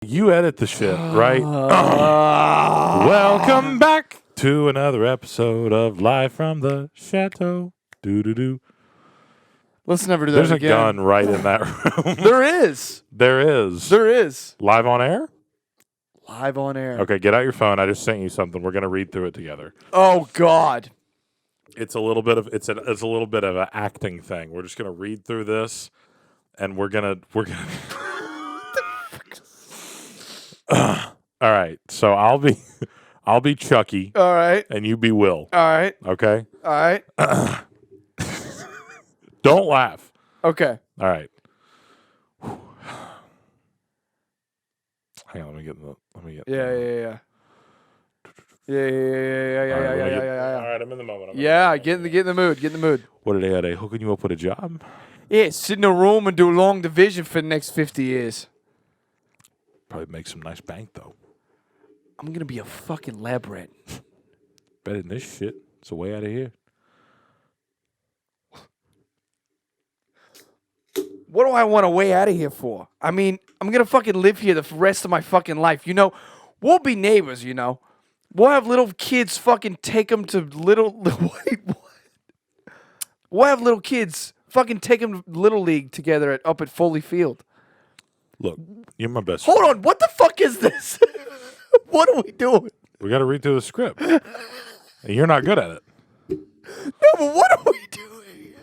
You edit the shit, right? Welcome back to another episode of Live from the Chateau. Doo-doo-doo. Let's never do that There's a again. gun right in that room. There is. There is. There is. Live on air? Live on air. Okay, get out your phone. I just sent you something. We're going to read through it together. Oh, God. It's a little bit of a little bit of an acting thing. We're just going to read through this, and we're gonna. All right, so I'll be Chucky, All right. and you be Will. All right. Okay. All right. Don't laugh. Okay. All right. Hang on, let me get. Yeah. Yeah. All right, I'm in the moment. Yeah, get in the mood. Get in the mood. What are they? Are they hooking you up with a job? Yeah, sit in a room and do long division for the next 50 years. Probably make some nice bank though. I'm going to be a fucking lab rat. Better than this shit. It's a way out of here. What do I want to way out of here for? I mean, I'm going to fucking live here the rest of my fucking life. You know, we'll be neighbors, you know. We'll have little kids fucking take them to wait, what? We'll have little kids fucking take them to Little League together up at Foley Field. Look, you're my best Hold friend. on, what the fuck is this? What are we doing? We got to read through the script. And you're not good at it. No, but what are we doing?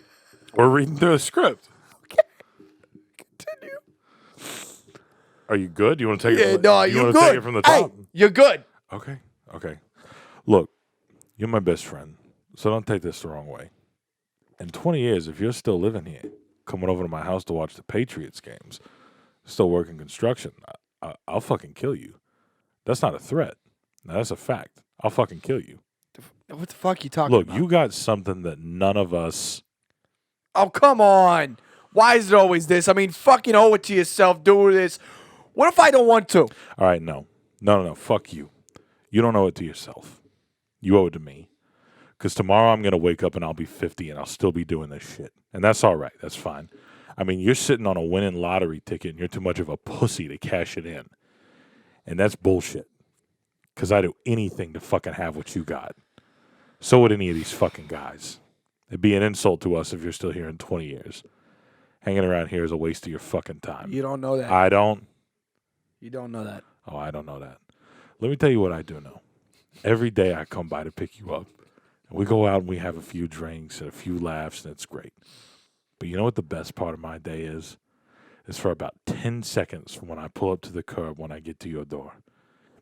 We're reading through the script. Okay. Continue. Are you good? You want to take Yeah, it? no, you you're want good. to take it from the top? Hey, you're good. Okay. Look, you're my best friend, so don't take this the wrong way. In 20 years, if you're still living here, coming over to my house to watch the Patriots games, still working construction, I'll fucking kill you. That's not a threat. No, that's a fact. I'll fucking kill you. What the fuck are you talking Look, about? you got something that none of us... Oh, come on. Why is it always this? I mean, fucking owe it to yourself. Do this. What if I don't want to? All right, no. Fuck you. You don't owe it to yourself. You owe it to me. Because tomorrow I'm going to wake up and I'll be 50 and I'll still be doing this shit. And that's all right. That's fine. I mean, you're sitting on a winning lottery ticket and you're too much of a pussy to cash it in. And that's bullshit. Because I'd do anything to fucking have what you got. So would any of these fucking guys. It'd be an insult to us if you're still here in 20 years. Hanging around here is a waste of your fucking time. You don't know that. I don't. You don't know that. Oh, I don't know that. Let me tell you what I do know. Every day I come by to pick you up. And we go out and we have a few drinks and a few laughs, and it's great. But you know what the best part of my day is? It's for about 10 seconds from when I pull up to the curb when I get to your door.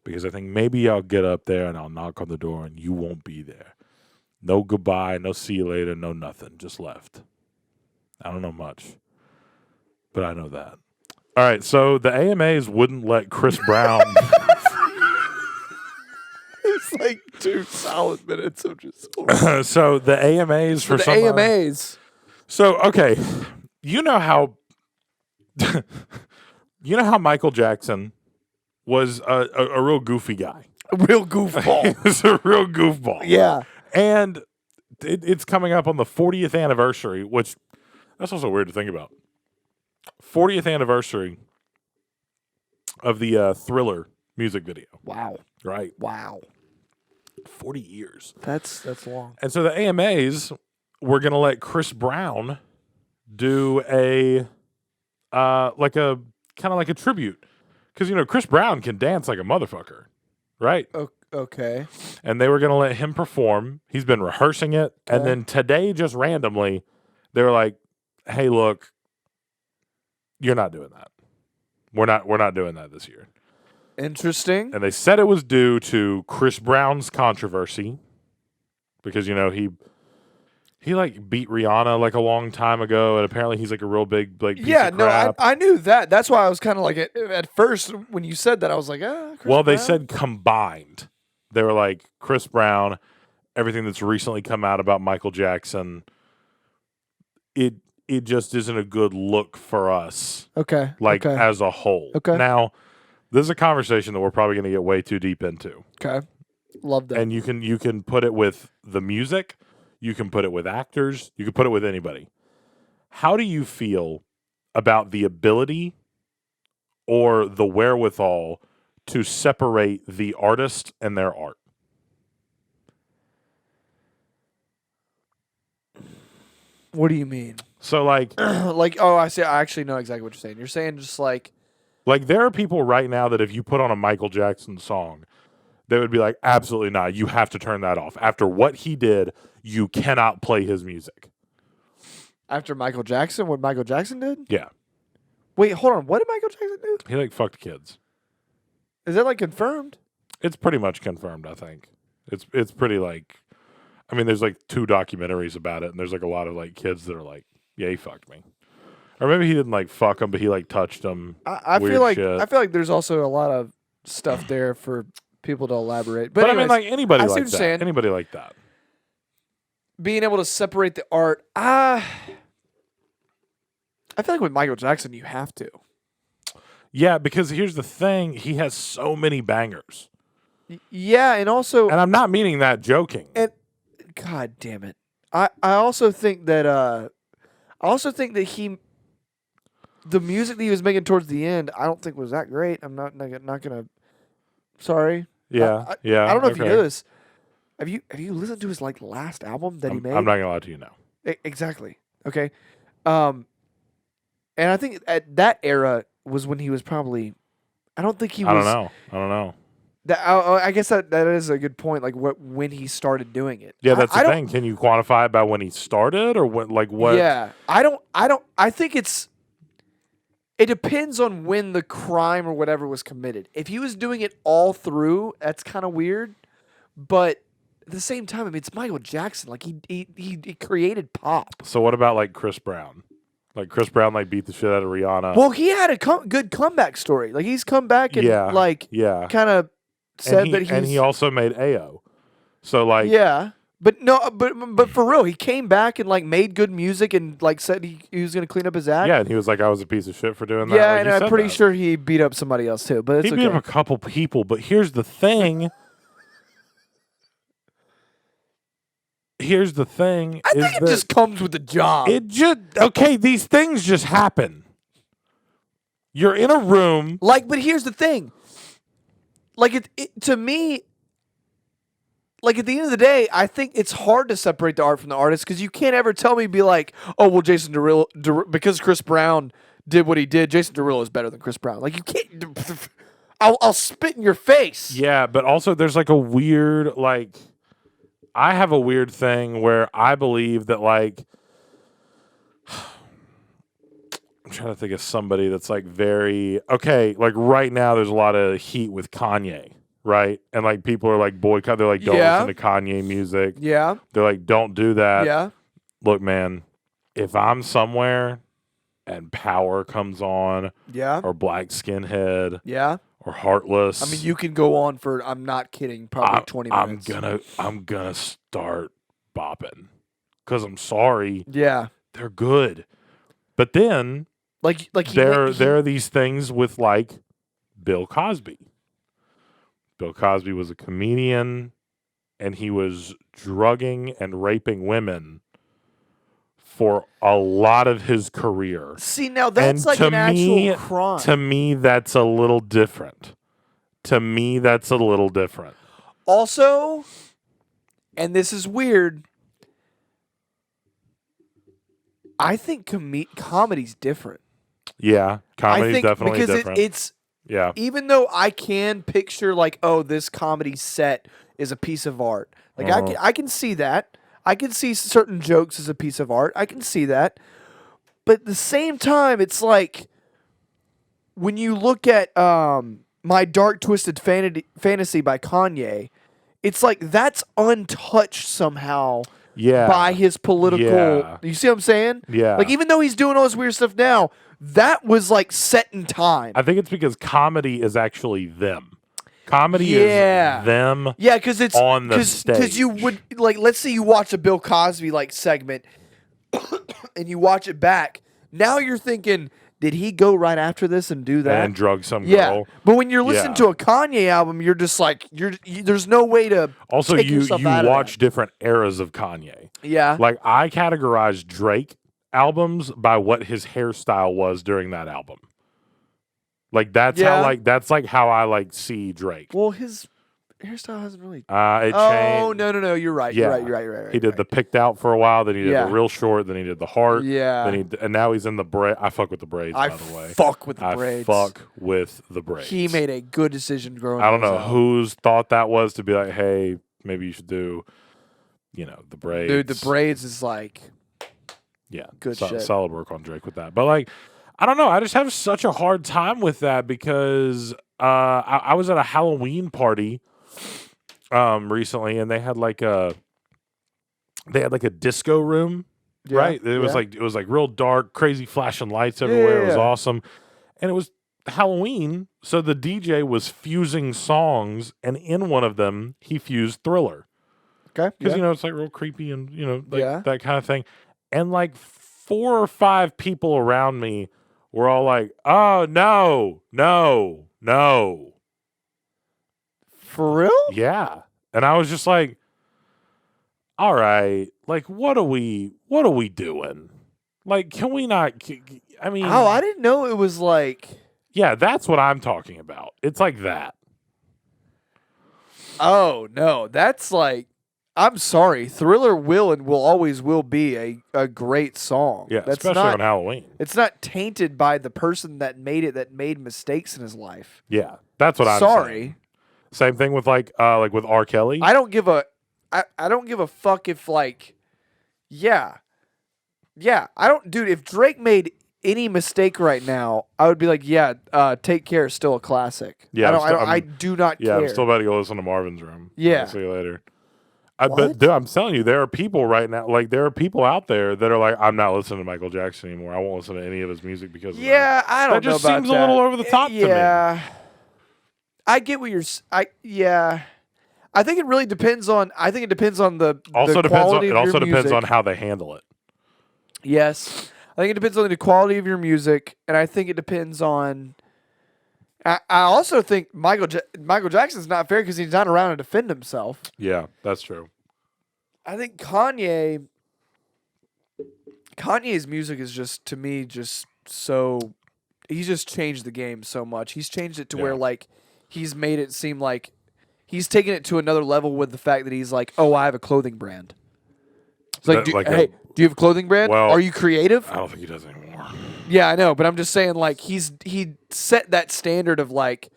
Because I think maybe I'll get up there and I'll knock on the door and you won't be there. No goodbye, no see you later, no nothing. Just left. I don't know much. But I know that. All right, so the AMAs wouldn't let Chris Brown... It's like 2 solid minutes of just... So the AMAs for the some... AMAs. So, okay, you know how Michael Jackson was a real goofy guy. A real goofball. He was a real goofball. Yeah. And it's coming up on the 40th anniversary, which that's also weird to think about. 40th anniversary of the Thriller music video. Wow. Right? Wow. 40 years. That's long. And so the AMAs were going to let Chris Brown do a like a tribute. Because, you know, Chris Brown can dance like a motherfucker, right? Okay. And they were going to let him perform. He's been rehearsing it. Okay. And then today, just randomly, they were like, hey, look, you're not doing that. We're not doing that this year. Interesting. And they said it was due to Chris Brown's controversy. Because, you know, he like beat Rihanna like a long time ago, and apparently he's like a real big like piece of crap. I knew that. That's why I was kind of like at first when you said that I was like, Well, they Brown? said combined. They were like Chris Brown, everything that's recently come out about Michael Jackson. It just isn't a good look for us. Okay. Like okay. as a whole. Okay. Now, this is a conversation that we're probably going to get way too deep into. Okay. Love that. And you can put it with the music. You can put it with actors. You can put it with anybody. How do you feel about the ability or the wherewithal to separate the artist and their art. What do you mean? So like I see. I actually know exactly what you're saying. You're saying just like there are people right now that if you put on a Michael Jackson song, they would be like, absolutely not. You have to turn that off. After what he did, you cannot play his music. after Michael Jackson, what Michael Jackson did? Yeah. Wait, hold on. What did Michael Jackson do? He like fucked kids. Is that like confirmed? It's pretty much confirmed, I think. It's pretty like, I mean, there's like 2 documentaries about it, and there's like a lot of like kids that are like, yeah, he fucked me. Or maybe he didn't like fuck them, but he like touched them. I Weird feel like shit. I feel like there's also a lot of stuff there for people to elaborate. But anyways, I mean, like anybody I see like what that. you're saying. Anybody like that. Being able to separate the art, I feel like with Michael Jackson, you have to. Yeah, because here's the thing: he has so many bangers, Yeah, and also, and I'm not meaning that joking. and God damn it, I also think that he, the music that he was making towards the end, I don't think was that great. I'm not gonna. Sorry. Yeah, yeah. I don't know if you okay. know this. Have you listened to his like last album that he made? I'm not gonna lie to you now. Exactly. Okay. And I think at that era was when he was probably. I don't think he was. I don't know. I guess that is a good point. Like when he started doing it. Yeah, that's I the don't- thing. Can you quantify it by when he started, or when? Like what? Yeah, I don't. I think it depends on when the crime or whatever was committed. If he was doing it all through, that's kind of weird. But at the same time, I mean, it's Michael Jackson. Like he created pop. So what about like Chris Brown? Like Chris Brown like beat the shit out of Rihanna. Well, he had a good comeback story. Like he's come back and Yeah, yeah. kind of said that and he also made AO. So like yeah. But no, but for real, he came back and like made good music and like said he was gonna clean up his act. yeah, and he was like, I was a piece of shit for doing that. Yeah, Like, and he I'm said pretty that. sure he beat up somebody else too. But it's He okay. beat up a couple people, but here's the thing. Here's the thing. I think it just comes with the job. Okay, these things just happen. You're in a room. Like, but here's the thing. Like it to me. Like at the end of the day, I think it's hard to separate the art from the artist because you can't ever tell me be like, oh well, Jason Derulo because Chris Brown did what he did. Jason Derulo is better than Chris Brown. Like you can't. I'll spit in your face. Yeah, but also there's like a weird like. I have a weird thing where I believe that like. I'm trying to think of somebody that's like very okay. Like right now, there's a lot of heat with Kanye, right? And like people are like boycott. They're like, don't Yeah. listen to Kanye music. Yeah. They're like, don't do that. Yeah. Look, man, if I'm somewhere and Power comes on, Yeah. or Black Skinhead, Yeah. or Heartless, I mean, you can go on for. I'm not kidding. Probably 20 minutes. I'm gonna start bopping because I'm sorry, Yeah. they're good. But then Like there are these things with like Bill Cosby. Bill Cosby was a comedian, and he was drugging and raping women for a lot of his career. See, now that's And like to an actual me- crime. To me, that's a little different. Also, and this is weird, I think comedy's different. Yeah, I comedy's think definitely because different. it's yeah, even though I can picture like, oh, this comedy set is a piece of art. Like I can see that. I can see certain jokes as a piece of art. I can see that. But at the same time, it's like when you look at My Dark Twisted Fantasy by Kanye, it's like that's untouched somehow yeah, by his political. Yeah. You see what I'm saying? yeah. Like even though he's doing all this weird stuff now, that was like set in time. I think it's because comedy is actually them. Comedy Yeah. is them. Yeah, because it's on the because you would like let's say you watch a Bill Cosby like segment and you watch it back. Now you're thinking, did he go right after this and do that? and drug some yeah, girl. but when you're listening Yeah. to a Kanye album, you're just like there's no way to Also, take you yourself out of watch different eras of Kanye. that. Yeah, Like I categorize Drake albums by what his hairstyle was during that album. Like that's how I like see Drake. Well, his hairstyle hasn't really. It Oh changed. no! You're right. Yeah. You're right. He did the picked out for a while, then he did Yeah. the real short, then he did the heart. Yeah. And now he's in the braid. I fuck with the braids, by the way. Fuck with the braids. I fuck with the braids. He made a good decision growing. I don't know those out. whose thought that was to be like, hey, maybe you should do, the braids. Dude, the braids is like. Yeah, good shit. Solid work on Drake with that. But like, I don't know. I just have such a hard time with that because I was at a Halloween party recently, and they had like a disco room, Yeah, right? It was like real dark, crazy flashing lights everywhere. It was Yeah. awesome, and it was Halloween, so the DJ was fusing songs, and in one of them he fused Thriller Okay. because Yeah. it's like real creepy and like Yeah. that kind of thing. And like 4 or 5 people around me were all like, "Oh no, no, no." For real? Yeah. And I was just like, "All right, like what are we doing? Like can we not I mean, Oh, I didn't know it was like. yeah, that's what I'm talking about. It's like that. Oh no, that's like. I'm sorry. Thriller will and will always will be a great song. Yeah, that's especially not, on Halloween. It's not tainted by the person that made it, that made mistakes in his life. Yeah. That's what I'm Sorry. saying. Same thing with like with R. Kelly. I don't give a fuck if like. Yeah. I don't, dude. If Drake made any mistake right now, I would be like, yeah. Take Care is still a classic. Yeah, I do not Yeah, care. I'm still about to go listen to Marvin's Room. Yeah. I'll see you later. But What? dude, I'm telling you, there are people right now, like there are people out there that are like, I'm not listening to Michael Jackson anymore. I won't listen to any of his music because of Yeah, I don't That just know about seems a little over the top to me. Yeah, I get what you're. Yeah, I think it really depends on. I think it depends on the Also the depends on quality it of also your depends music. on how they handle it. Yes, I think it depends on the quality of your music, and I think it depends on. I also think Michael Jackson's not fair because he's not around to defend himself. Yeah, that's true. I think Kanye's music is just, to me, just so. He's just changed the game so much. He's changed it to where, Yeah. like, he's made it seem like he's taken it to another level with the fact that he's like, oh, I have a clothing brand. It's like, That- like hey, do you have a clothing brand? Well, Are you creative? I don't think he does anymore. Yeah, I know, but I'm just saying, like, he set that standard of like,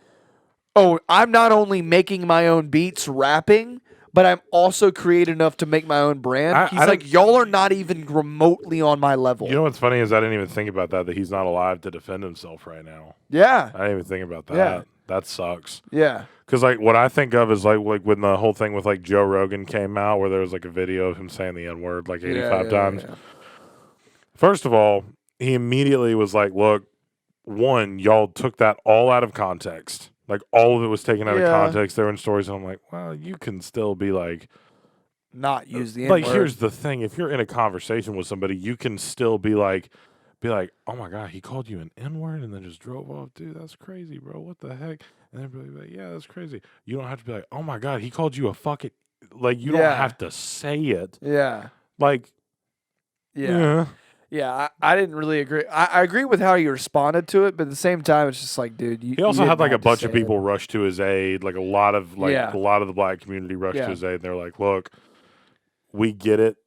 oh, I'm not only making my own beats, rapping, but I'm also creative enough to make my own brand. He's I like, don't- y'all are not even remotely on my level. You know what's funny is I didn't even think about that he's not alive to defend himself right now. Yeah, I didn't even think about that. Yeah. That sucks. yeah, Because like what I think of is like when the whole thing with like Joe Rogan came out, where there was like a video of him saying the N word like 85 yeah, times. yeah. First of all, he immediately was like, "Look, one, y'all took that all out of context. Like all of it was taken out of Yeah. context. There were in stories, and I'm like, well, you can still be like, Not use the like N-word. here's the thing: if you're in a conversation with somebody, you can still be like, oh my god, he called you an N word and then just drove off, dude. That's crazy, bro. What the heck? And then be like, yeah, that's crazy. You don't have to be like, oh my god, he called you a fucking. Like you don't Yeah. have to say it. Yeah, Like yeah, yeah. I didn't really agree. I agree with how you responded to it, but at the same time, it's just like, dude, you. He also you had didn't like a have to bunch say of it. people rush to his aid, like a lot of the black community rushed Yeah. to his aid. And they're like, "Look, we get it.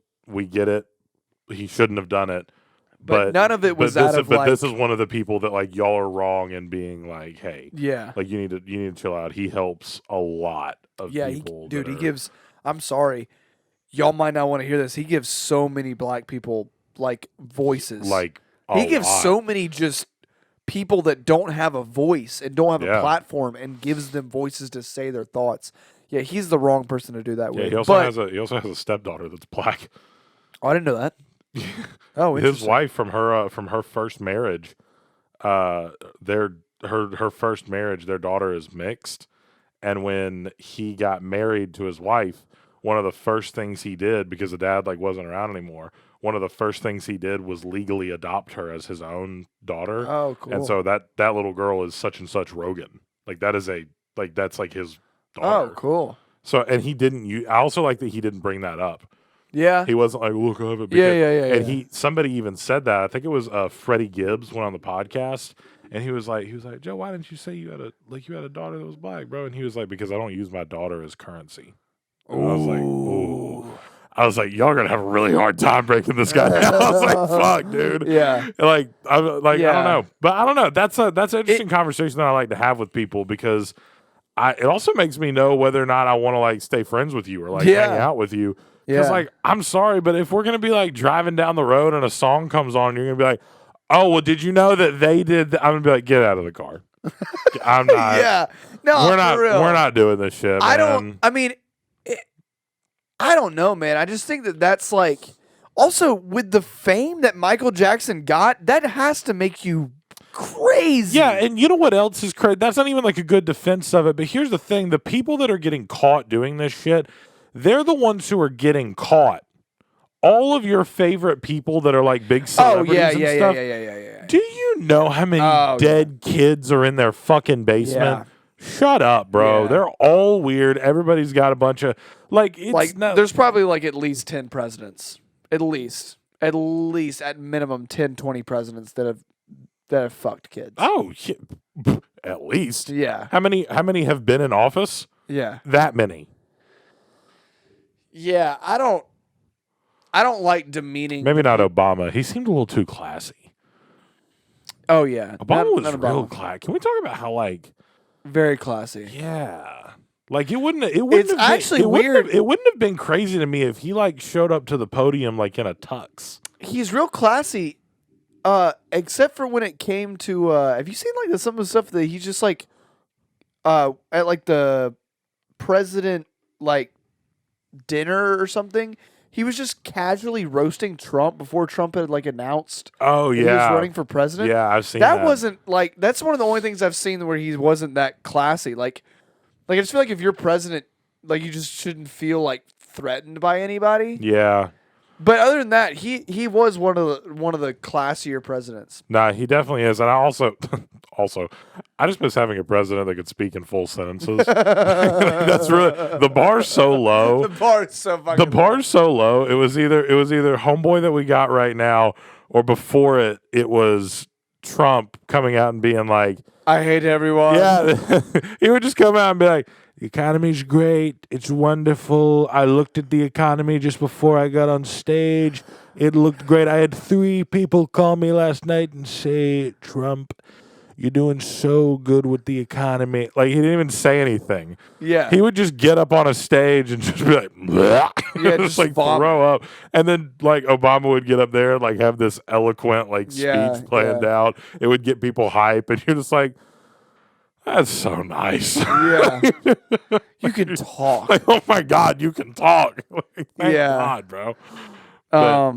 He shouldn't have done it." But none of it was this, out of, But like- this is one of the people that like y'all are wrong in being like, "Hey, Yeah, like you need to chill out." He helps a lot of yeah, people. dude. that He are- gives. I'm sorry, y'all might not want to hear this. He gives so many black people like voices. like he a gives lot. so many just people that don't have a voice and don't have Yeah. a platform and gives them voices to say their thoughts. Yeah, he's the wrong person to do that Yeah, with. he also but, has a stepdaughter that's black. Oh, I didn't know that. Oh, His interesting. wife from her first marriage, her first marriage, their daughter is mixed, and when he got married to his wife, one of the first things he did, because the dad like wasn't around anymore, one of the first things he did was legally adopt her as his own daughter. Oh, cool. And so that little girl is such and such Rogan. Like that's like his daughter. Oh, cool. So and he didn't. I also like that he didn't bring that up. Yeah. He wasn't like, look, I have it. Yeah. And Yeah. somebody even said that. I think it was Freddie Gibbs went on the podcast, And he was like, Joe, why didn't you say you had a daughter that was black, bro? And he was like, because I don't use my daughter as currency. And I was like, ooh. I was like, y'all are gonna have a really hard time breaking this guy down. I was like, fuck, dude. Yeah. Like, I don't Yeah. know, but I don't know. That's an interesting conversation that I like to have with people because it also makes me know whether or not I want to like stay friends with you or like hang out with you. Because like, I'm sorry, but if we're gonna be like driving down the road and a song comes on, you're gonna be like, oh, well, did you know that they did? I'm gonna be like, get out of the car. I'm not. Yeah. No, we're not. for real. We're not doing this shit. I man. don't. I mean, I don't know, man. I just think that that's like. Also, with the fame that Michael Jackson got, that has to make you crazy. Yeah, and you know what else is crazy? That's not even like a good defense of it. But here's the thing: the people that are getting caught doing this shit, they're the ones who are getting caught. All of your favorite people that are like big celebrities and stuff. Yeah. Do you know how many dead kids are in their fucking basement? Shut up, bro. Yeah. They're all weird. Everybody's got a bunch of there's probably like at least 10 presidents. At least at minimum 10, 20 presidents that have fucked kids. Oh, yeah. At least. Yeah. How many have been in office? Yeah. That many. Yeah, I don't like demeaning. Maybe not Obama. He seemed a little too classy. Oh yeah. Obama was real classy. Can we talk about how like very classy? Yeah. Like it wouldn't It's have actually been, weird. It wouldn't have been crazy to me if he like showed up to the podium like in a tux. He's real classy. Except for when it came to have you seen like some of the stuff that he's just like at like the president like dinner or something? He was just casually roasting Trump before Trump had like announced Oh yeah. he was running for president. Yeah, I've seen that. That wasn't like that's one of the only things I've seen where he wasn't that classy. Like I just feel like if you're president, like you just shouldn't feel like threatened by anybody. Yeah. But other than that, he was one of the classier presidents. Nah, he definitely is. And I also I just miss having a president that could speak in full sentences. That's really the bar's so low. The bar is so fucking Bar's so low. It was either Homeboy that we got right now, or before it was Trump coming out and being like, I hate everyone. yeah, he would just come out and be like, the economy's great. It's wonderful. I looked at the economy just before I got on stage. It looked great. I had 3 people call me last night and say, Trump, you're doing so good with the economy. Like, he didn't even say anything. Yeah. He would just get up on a stage and just be like, bleh. Yeah, just like throw up. And then like Obama would get up there and like have this eloquent like speech planned out. It would get people hype. And you're just like, that's so nice. Yeah. You can talk. Like, oh my God, you can talk. Like, thank God, bro. But,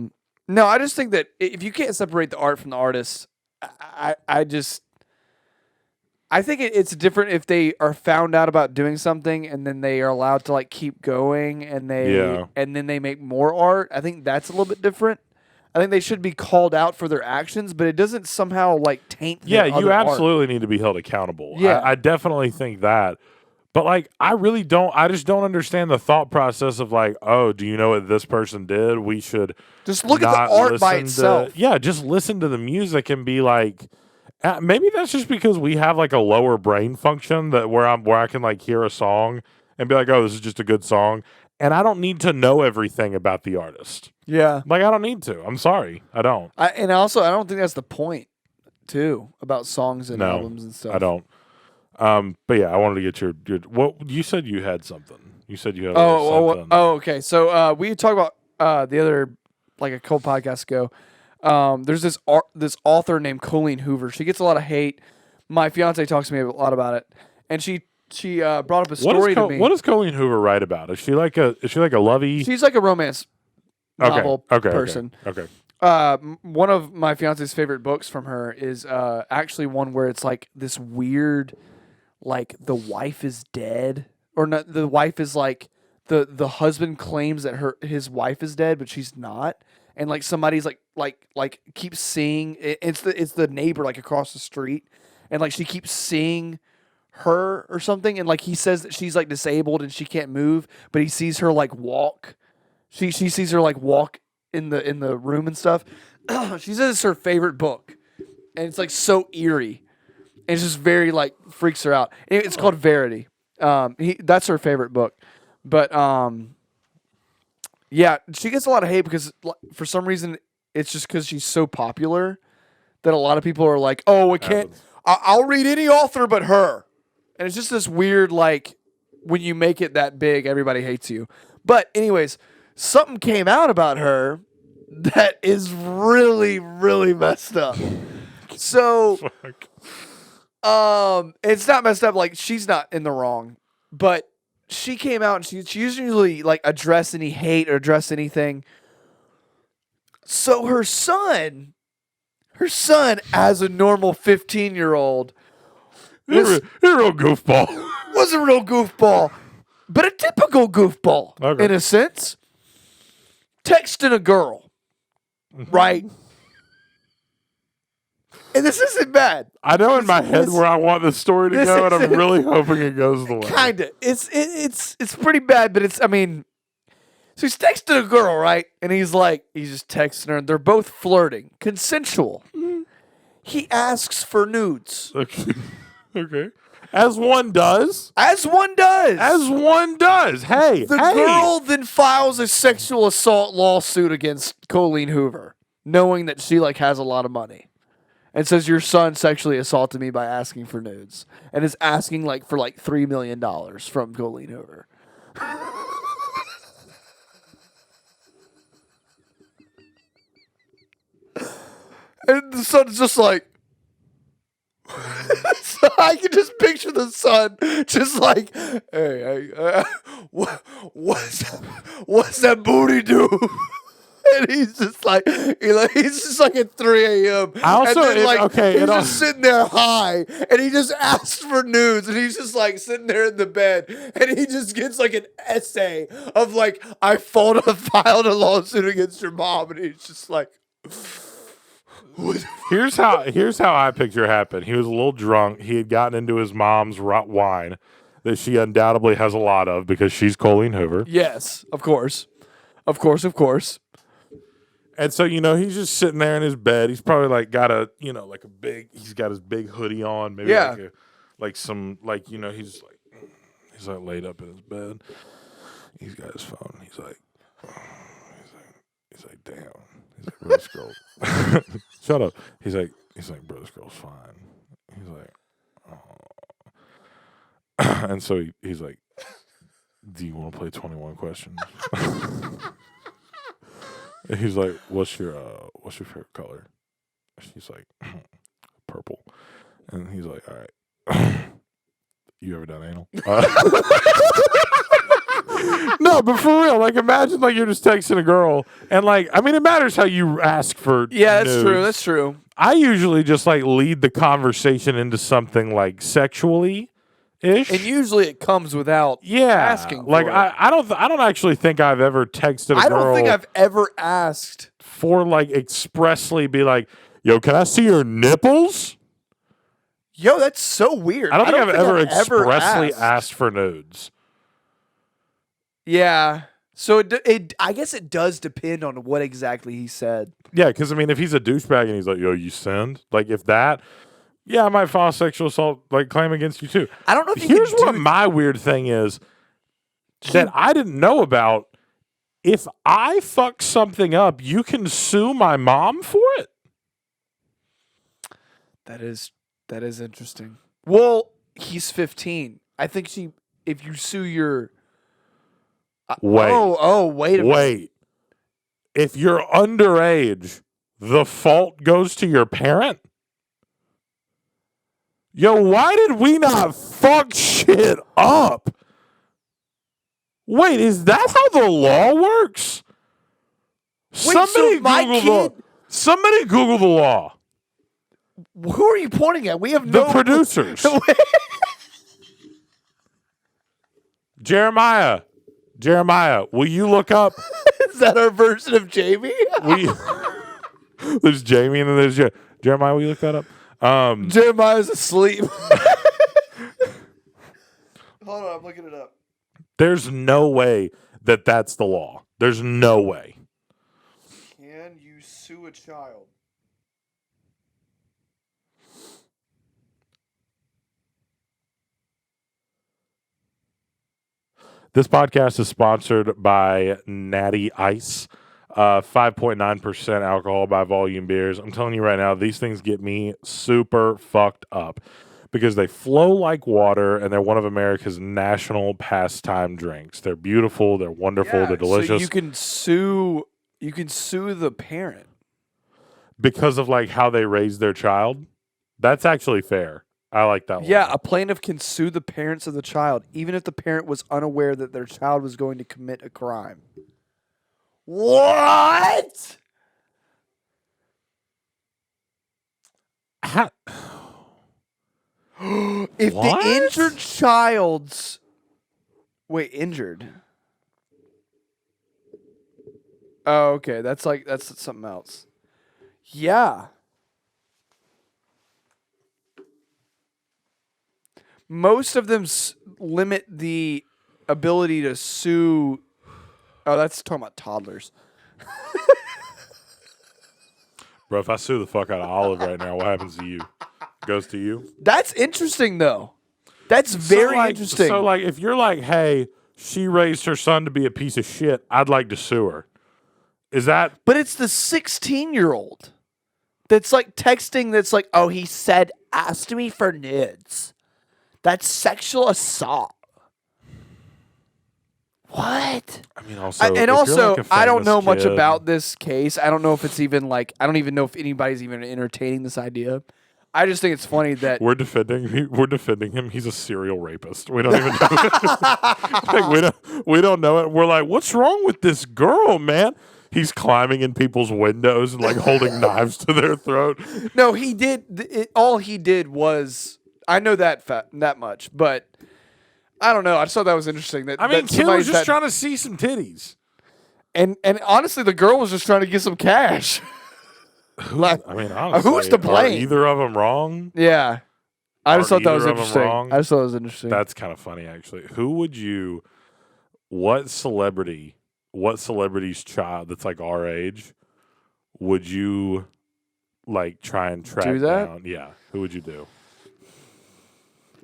no, I just think that if you can't separate the art from the artist, I think it's different if they are found out about doing something and then they are allowed to like keep going and then they make more art. I think that's a little bit different. I think they should be called out for their actions, but it doesn't somehow like taint their you other absolutely art. need to be held accountable. Yeah. I definitely think that. But like I just don't understand the thought process of like, oh, do you know what this person did? We should just look at the art by itself. Just listen to the music and be like, maybe that's just because we have like a lower brain function that where I can like hear a song and be like, oh, this is just a good song. And I don't need to know everything about the artist. Yeah. Like, I don't need to. I'm sorry. I don't. And also, I don't think that's the point, too, about songs and albums and stuff. I don't. But yeah, I wanted to get your what you said you had something. You said you had something. Okay. So we talked about the other, like a couple podcasts ago. There's this author named Colleen Hoover. She gets a lot of hate. My fiance talks to me a lot about it. And she brought up a story to me. What does Colleen Hoover write about? Is she like a lovey? She's like a romance novel person. Okay. One of my fiance's favorite books from her is actually one where it's like this weird, like the wife is dead, or not. The wife is like the husband claims that his wife is dead, but she's not, and like somebody's like keeps seeing it's the neighbor like across the street, and like she keeps seeing her or something, and like he says that she's like disabled and she can't move, but he sees her like walk. She sees her like walk in the room and stuff. She says it's her favorite book, and it's like so eerie. it's just very like freaks her out. It's called Verity. That's her favorite book, but yeah, she gets a lot of hate because for some reason it's just because she's so popular that a lot of people are like, oh, we can't. Happens. I'll read any author but her, and it's just this weird like when you make it that big, everybody hates you. But anyways, something came out about her that is really, really messed up. So, Fuck. it's not messed up. Like she's not in the wrong, but she came out and she usually like address any hate or address anything. So her son, as a normal 15-year-old, You're a real goofball. was a real goofball, but a typical goofball Okay. in a sense. Texting a girl, right? And this isn't bad. I know in my head this- where I want this story to this go, and I'm isn't- really hoping it goes the way. Kinda. It's pretty bad, but so he's texting a girl, right? And he's just texting her, and they're both flirting, consensual. He asks for nudes, Okay. Okay. As one does. as one does. As one does. Hey, The hey. girl then files a sexual assault lawsuit against Colleen Hoover, knowing that she has a lot of money, and says your son sexually assaulted me by asking for nudes, and is asking for $3 million from Colleen Hoover. And the son's just like. So I can just picture the son just hey, what's that booty do? And he's just he's just at 3 a.m. I also- and then, okay, he's just sitting there high, and he just asks for nudes, and he's just sitting there in the bed, and he just gets an essay of I filed a lawsuit against your mom, and he's just like. Here's how I picture it happened. He was a little drunk. He had gotten into his mom's wine that she undoubtedly has a lot of because she's Colleen Hoover. Yes, of course. Of course. And so, he's just sitting there in his bed. He's probably got a, he's got his big hoodie on. Maybe Yeah. he's laid up in his bed. He's got his phone. He's like, damn. He's like, bro, this girl. Shut up. He's like, bro, this girl's fine. He's like, oh. And so he's like, do you want to play 21 questions? And he's like, what's your favorite color? She's like, purple. And he's like, all right. You ever done anal? No, but for real, imagine you're just texting a girl, and it matters how you ask for. Yeah, that's nudes. true. That's true. I usually just lead the conversation into something sexually ish. And usually it comes without asking. For it. I don't actually think I've ever texted a girl. I don't think I've ever asked for expressly be like, yo, can I see your nipples? Yo, that's so weird. I don't think I've ever expressly asked. asked for nudes. Yeah. So I guess it does depend on what exactly he said. Yeah, because if he's a douchebag and he's like, yo, you send? If that, yeah, I might file a sexual assault claim against you too. I don't know if you Here's can what my weird thing is that I didn't know about. If I fuck something up, you can sue my mom for it. That is interesting. Well, he's 15. I think if you sue your Wait. Wait a minute. Wait. If you're underage, the fault goes to your parent? Yo, why did we not fuck shit up? Wait, is that how the law works? so my kid- Somebody Google the law. Who are you pointing at? We have The no producers. Jeremiah, will you look up? Is that our version of Jamie? There's Jamie and then there's Jeremiah. Will you look that up? Jeremiah's asleep. Hold on, I'm looking it up. There's no way that that's the law. There's no way. Can you sue a child? This podcast is sponsored by Natty Ice, 5.9% alcohol by volume beers. I'm telling you right now, these things get me super fucked up because they flow like water and they're one of America's national pastime drinks. They're beautiful, they're wonderful, they're delicious. So you can sue the parent. Because of like how they raise their child. That's actually fair. I like that one. Yeah, a plaintiff can sue the parents of the child, even if the parent was unaware that their child was going to commit a crime. What? Ha- If What? the injured child's injured. Oh, okay. That's something else. Yeah. Most of them limit the ability to sue. Oh, that's talking about toddlers. Bro, if I sue the fuck out of Olive right now, what happens to you? Goes to you? That's interesting, though. That's very interesting. So, like, if you're like, hey, she raised her son to be a piece of shit, I'd like to sue her. Is that... But it's the 16-year-old that's like texting that's like, oh, he said, asked me for nudes. That's sexual assault. What? I mean, also... And if also, you're like a I don't famous know much kid- about this case. I don't know if it's even like, I don't even know if anybody's even entertaining this idea. I just think it's funny that We're defending him. He's a serial rapist. We don't even know. Like, we don't know it. We're like, what's wrong with this girl, man? He's climbing in people's windows and like holding knives to their throat. no, he did. All he did was, I know that much, but I don't know. I just thought that was interesting. That I mean, that Kim was somebody's just trying to see some titties. and honestly, the girl was just trying to get some cash. Like, I mean, honestly, who's to are blame? either of them wrong? Yeah, I just Are thought that was either of 'em interesting. wrong? I just thought it was interesting. That's kind of funny, actually. What celebrity's child that's like our age would you like try and track Do that? down? Yeah. Who would you do?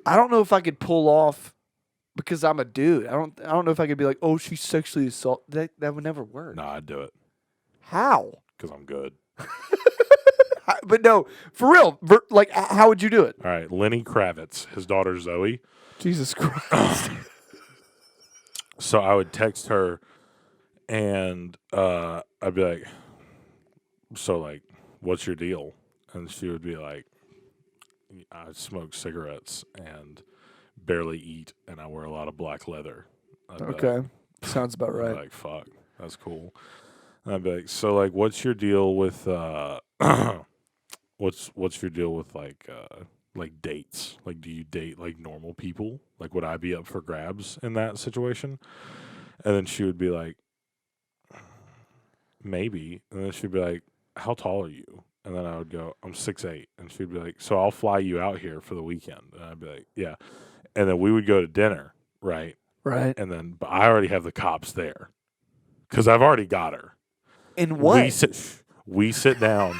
I don't know if I could pull off because I'm a dude. I don't know if I could be like, oh, she's sexually assaulted. That would never work. No, I'd do it How? because I'm good. But no, for real. Like, how would you do it? All right. Lenny Kravitz, his daughter Zoe. Jesus Christ. So I would text her and I'd be like, so like, what's your deal? And she would be like, I smoke cigarettes and barely eat and I wear a lot of black leather. I'd be like- Okay. Sounds about I'd be right. like, fuck, that's cool. And I'd be like, so like, what's your deal with what's your deal with like dates? Like, do you date like normal people? Like, would I be up for grabs in that situation? And then she would be like, maybe. And then she'd be like, how tall are you? And then I would go, I'm 6'8". And she'd be like, so I'll fly you out here for the weekend. And I'd be like, yeah. And then we would go to dinner, right? Right. And then, but I already have the cops there because I've already got her. In what? We sit down.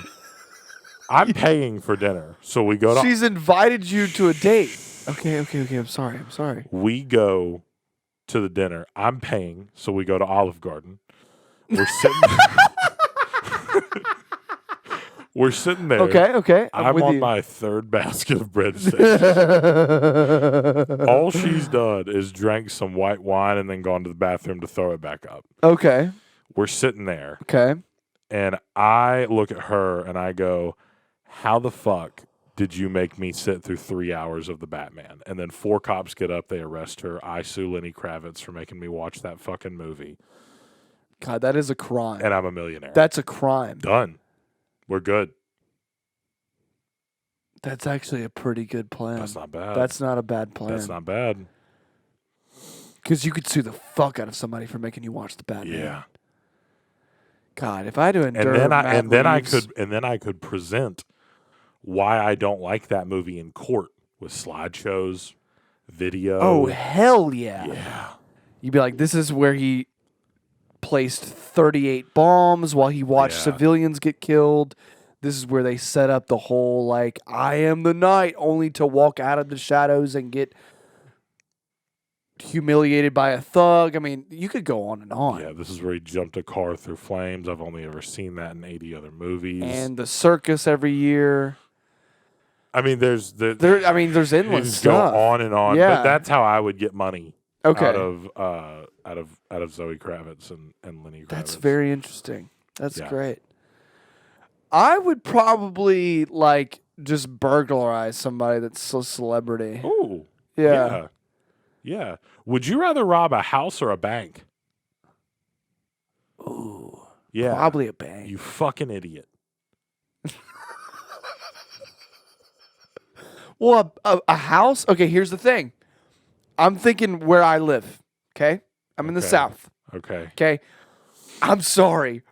I'm paying for dinner. So we go to... She's invited you to a date. Okay. I'm sorry. We go to the dinner. I'm paying. So we go to Olive Garden. We're sitting... We're sitting there. Okay. I'm with on you. my third basket of breadsticks. All she's done is drank some white wine and then gone to the bathroom to throw it back up. Okay. We're sitting there. Okay. And I look at her and I go, how the fuck did you make me sit through 3 hours of the Batman? And then 4 cops get up, they arrest her. I sue Lenny Kravitz for making me watch that fucking movie. God, that is a crime. And I'm a millionaire. That's a crime. Done. We're good. That's actually a pretty good plan. That's not bad. That's not a bad plan. That's not bad. Because you could sue the fuck out of somebody for making you watch the Batman. Yeah. God, if I had to endure And then I Reeves- could present why I don't like that movie in court with slideshows, video. Oh, hell yeah. Yeah. You'd be like, this is where he placed 38 bombs while he watched Yeah. civilians get killed. This is where they set up the whole, like, I am the knight, only to walk out of the shadows and get humiliated by a thug. I mean, you could go on and on. Yeah, this is where he jumped a car through flames. I've only ever seen that in 80 other movies. And the circus every year. I mean, there's There's you endless just stuff. go on and on. Yeah. But that's how I would get money Okay. out of Zoe Kravitz and Lenny Kravitz. That's very interesting. That's Yeah. great. I would probably like just burglarize somebody that's a celebrity. Ooh. Yeah. Yeah. Would you rather rob a house or a bank? Ooh. Yeah. Probably a bank. You fucking idiot. Well, a house. Okay, here's the thing. I'm thinking where I live. Okay, I'm in the Okay. South. Okay. Okay, I'm sorry.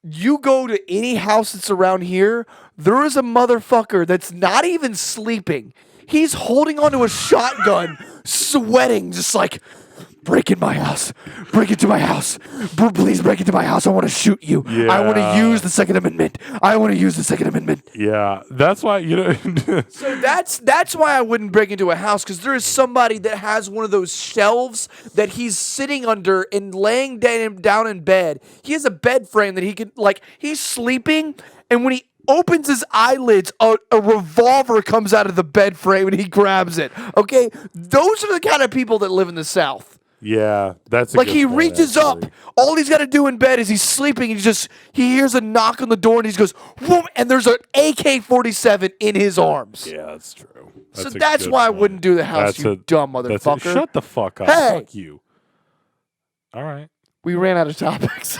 You go to any house that's around here, there is a motherfucker that's not even sleeping. He's holding onto a shotgun, sweating, just like, break in my house. Break into my house. Please break into my house. I want to shoot you. I want to Yeah. use the Second Amendment. I want to use the Second Amendment. Yeah. That's why, So that's why I wouldn't break into a house, because there is somebody that has one of those shelves that he's sitting under and laying down in bed. He has a bed frame that he can, like, he's sleeping, and when he opens his eyelids, a revolver comes out of the bed frame and he grabs it. Okay? Those are the kind of people that live in the South. yeah, that's a Like, good he point, reaches actually. up. All he's got to do in bed is he's sleeping. And he hears a knock on the door and he goes, whoop, and there's an AK-47 in his arms. Yeah, that's true. So a that's good why I point. wouldn't do the house, That's you dumb that's motherfucker. Shut the fuck up. Hey! Fuck you. All right. We ran out of topics.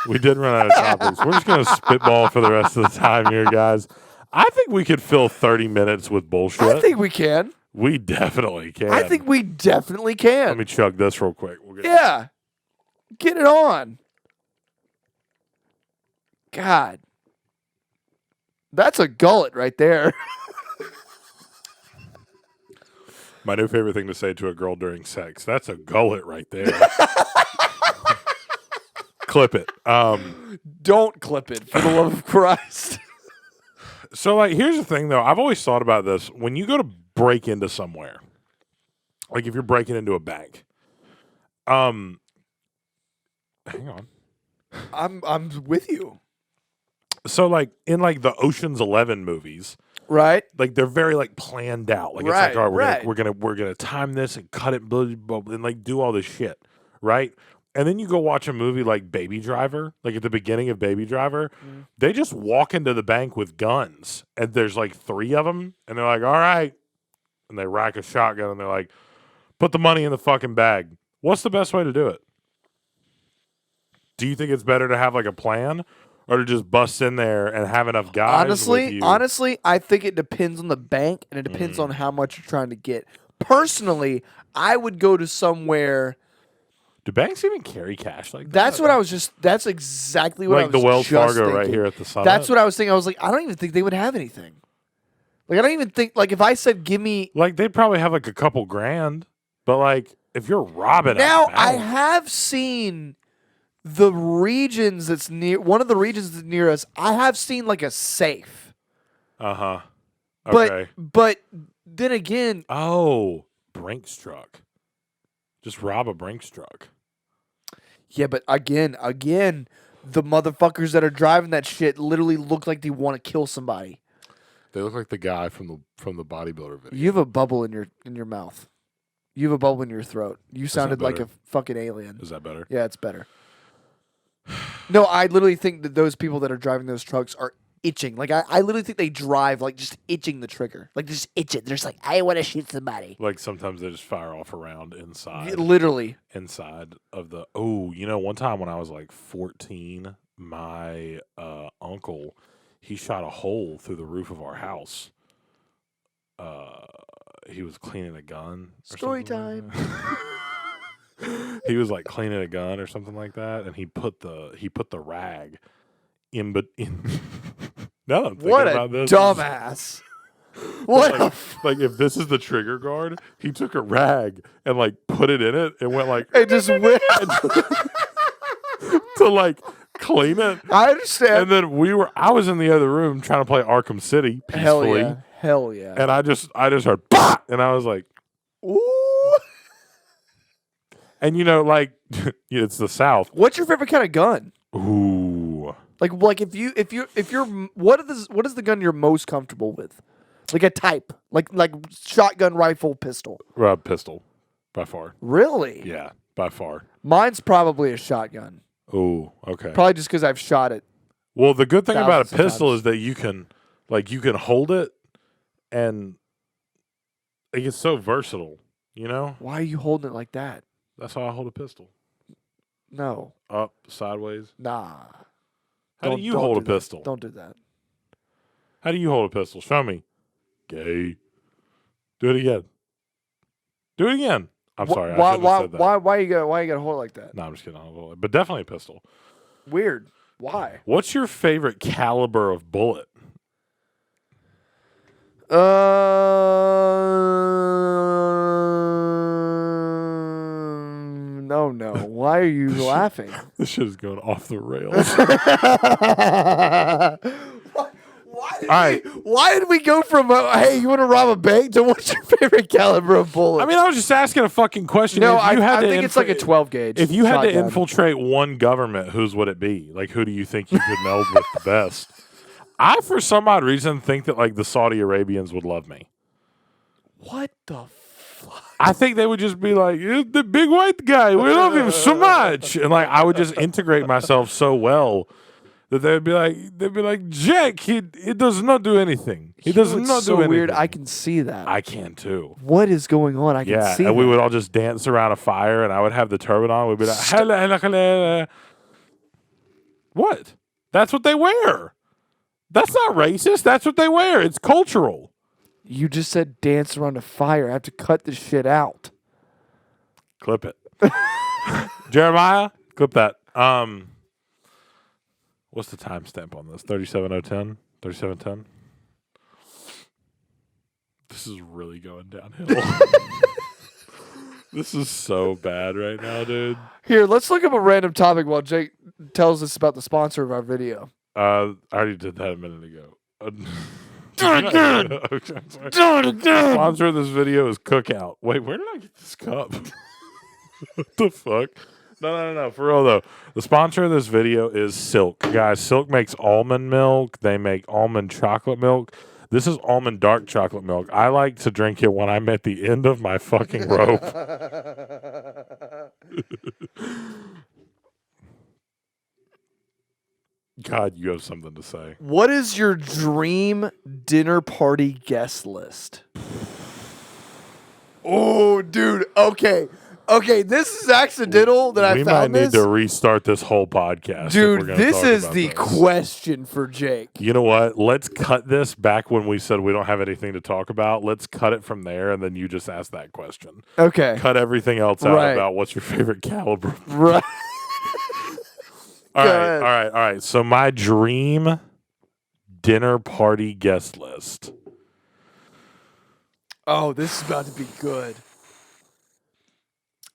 We did run out of topics. We're just going to spitball for the rest of the time here, guys. I think we could fill 30 minutes with bullshit. I think we can. We definitely can. I think we definitely can. Let me chug this real quick. We'll get Yeah. Get it on. God. That's a gullet right there. My new favorite thing to say to a girl during sex. That's a gullet right there. Clip it. Don't clip it, for the love of Christ. So, like, here's the thing, though. I've always thought about this. When you go to break into somewhere, like if you're breaking into a bank, hang on. I'm with you. So, like, in, like, the Ocean's 11 movies, Right? like, they're very, like, planned out. Like, Right, it's like, all right, right. we're gonna time this and cut it, blah, blah, blah, and, like, do all this shit, right? And then you go watch a movie like Baby Driver, like at the beginning of Baby Driver, they just walk into the bank with guns, and there's like 3 of them, and they're like, all right. And they rack a shotgun, and they're like, put the money in the fucking bag. What's the best way to do it? Do you think it's better to have like a plan, or to just bust in there and have enough guys with you? Honestly, I think it depends on the bank, and it depends on how much you're trying to get. Personally, I would go to somewhere. Do banks even carry cash like that? That's what I was just. That's exactly what I Like was the Wells just Fargo right thinking. here at the Summit? That's what I was thinking. I was like, I don't even think they would have anything. Like, I don't even think, like, if I said, give me. Like, they'd probably have like a couple grand, but like, if you're robbing Now, a I bank, have seen the regions that's near, one of the regions that's near us, I have seen like a safe. uh-huh. But, Okay. but then again, Oh, Brinks truck. Just rob a Brinks truck. yeah, but again, the motherfuckers that are driving that shit literally look like they want to kill somebody. They look like the guy from the bodybuilder video. You have a bubble in your mouth. You have a bubble in your throat. You sounded like a better? fucking alien. Is that better? Yeah, it's better. No, I literally think that those people that are driving those trucks are itching. Like, I literally think they drive like just itching the trigger. Like, just itch it. They're just like, I want to shoot somebody. Like sometimes they just fire off around inside. Literally. Inside of the. Oh, one time when I was like 14, my uncle, he shot a hole through the roof of our house. He was cleaning a gun. or Story something like time. that. He was like cleaning a gun or something like that, and he put the rag in. But in now that I'm thinking What a about this, dumbass. What a like if this is the trigger guard, he took a rag and like put it in it and went like it just went. to like clean it. I understand. And then I was in the other room trying to play Arkham City peacefully. Hell yeah. And I just heard bah! And I was like, And like it's the South. What's your favorite kind of gun? Ooh, Like if you're what is the gun you're most comfortable with? Like a type, like shotgun, rifle, pistol. pistol, by far. Really? Yeah, by far. Mine's probably a shotgun. Ooh, okay. Probably just because I've shot it. Well, the good thing about a thousands of pistol times. is that you can hold it, and it's so versatile. Why are you holding it like that? That's how I hold a pistol. No. Up, sideways. Nah. How do you hold a do that. pistol? Don't do that. How do you hold a pistol? Show me. Gay. Do it again. Do it again. I'm sorry. I shouldn't have said that. Why you gotta hold it like that? No, I'm just kidding. I'll hold it. But definitely a pistol. Weird. Why? What's your favorite caliber of bullet? No. Why are you laughing? This shit is going off the rails. Why did we go from hey, you want to rob a bank to what's your favorite caliber of bullet? I mean, I was just asking a fucking question. No, If you had I to think it's like a 12 gauge. If you had to shotgun. infiltrate one government, whose would it be? Like, who do you think you could meld with the best? I, for some odd reason, think that like the Saudi Arabians would love me. What the fuck? I think they would just be like, "It's the big white guy. We love him so much," and like I would just integrate myself so well that they'd be like, "Jack, he does not do anything. He does It's not so do anything." weird. I can see that. I can too. What is going on? I can Yeah, see and we that. would all just dance around a fire, and I would have the turban on. We'd be like, "Hella, hella, hella." What? That's what they wear. That's not racist. That's what they wear. It's cultural. You just said dance around a fire. I have to cut this shit out. Clip it. Jeremiah, clip that. What's the timestamp on this? 37010? 3710? This is really going downhill. This is so bad right now, dude. Here, let's look up a random topic while Jake tells us about the sponsor of our video. I already did that a minute ago. Do it again. Okay, I'm sorry. Do it again. Sponsor of this video is Cookout. Wait, where did I get this cup? What the fuck? No. For real, though. The sponsor of this video is Silk. Guys, Silk makes almond milk. They make almond chocolate milk. This is almond dark chocolate milk. I like to drink it when I'm at the end of my fucking rope. God, you have something to say. What is your dream dinner party guest list? Oh, dude. Okay, this is accidental that I We found might need this. to restart this whole podcast. if we're Dude, gonna this talk is about the this. question for Jake. You know what? Let's cut this back when we said we don't have anything to talk about. Let's cut it from there, and then you just ask that question. Okay. Cut everything else out Right. about what's your favorite caliber. Right. All Go right, ahead. all right. So my dream dinner party guest list. Oh, this is about to be good.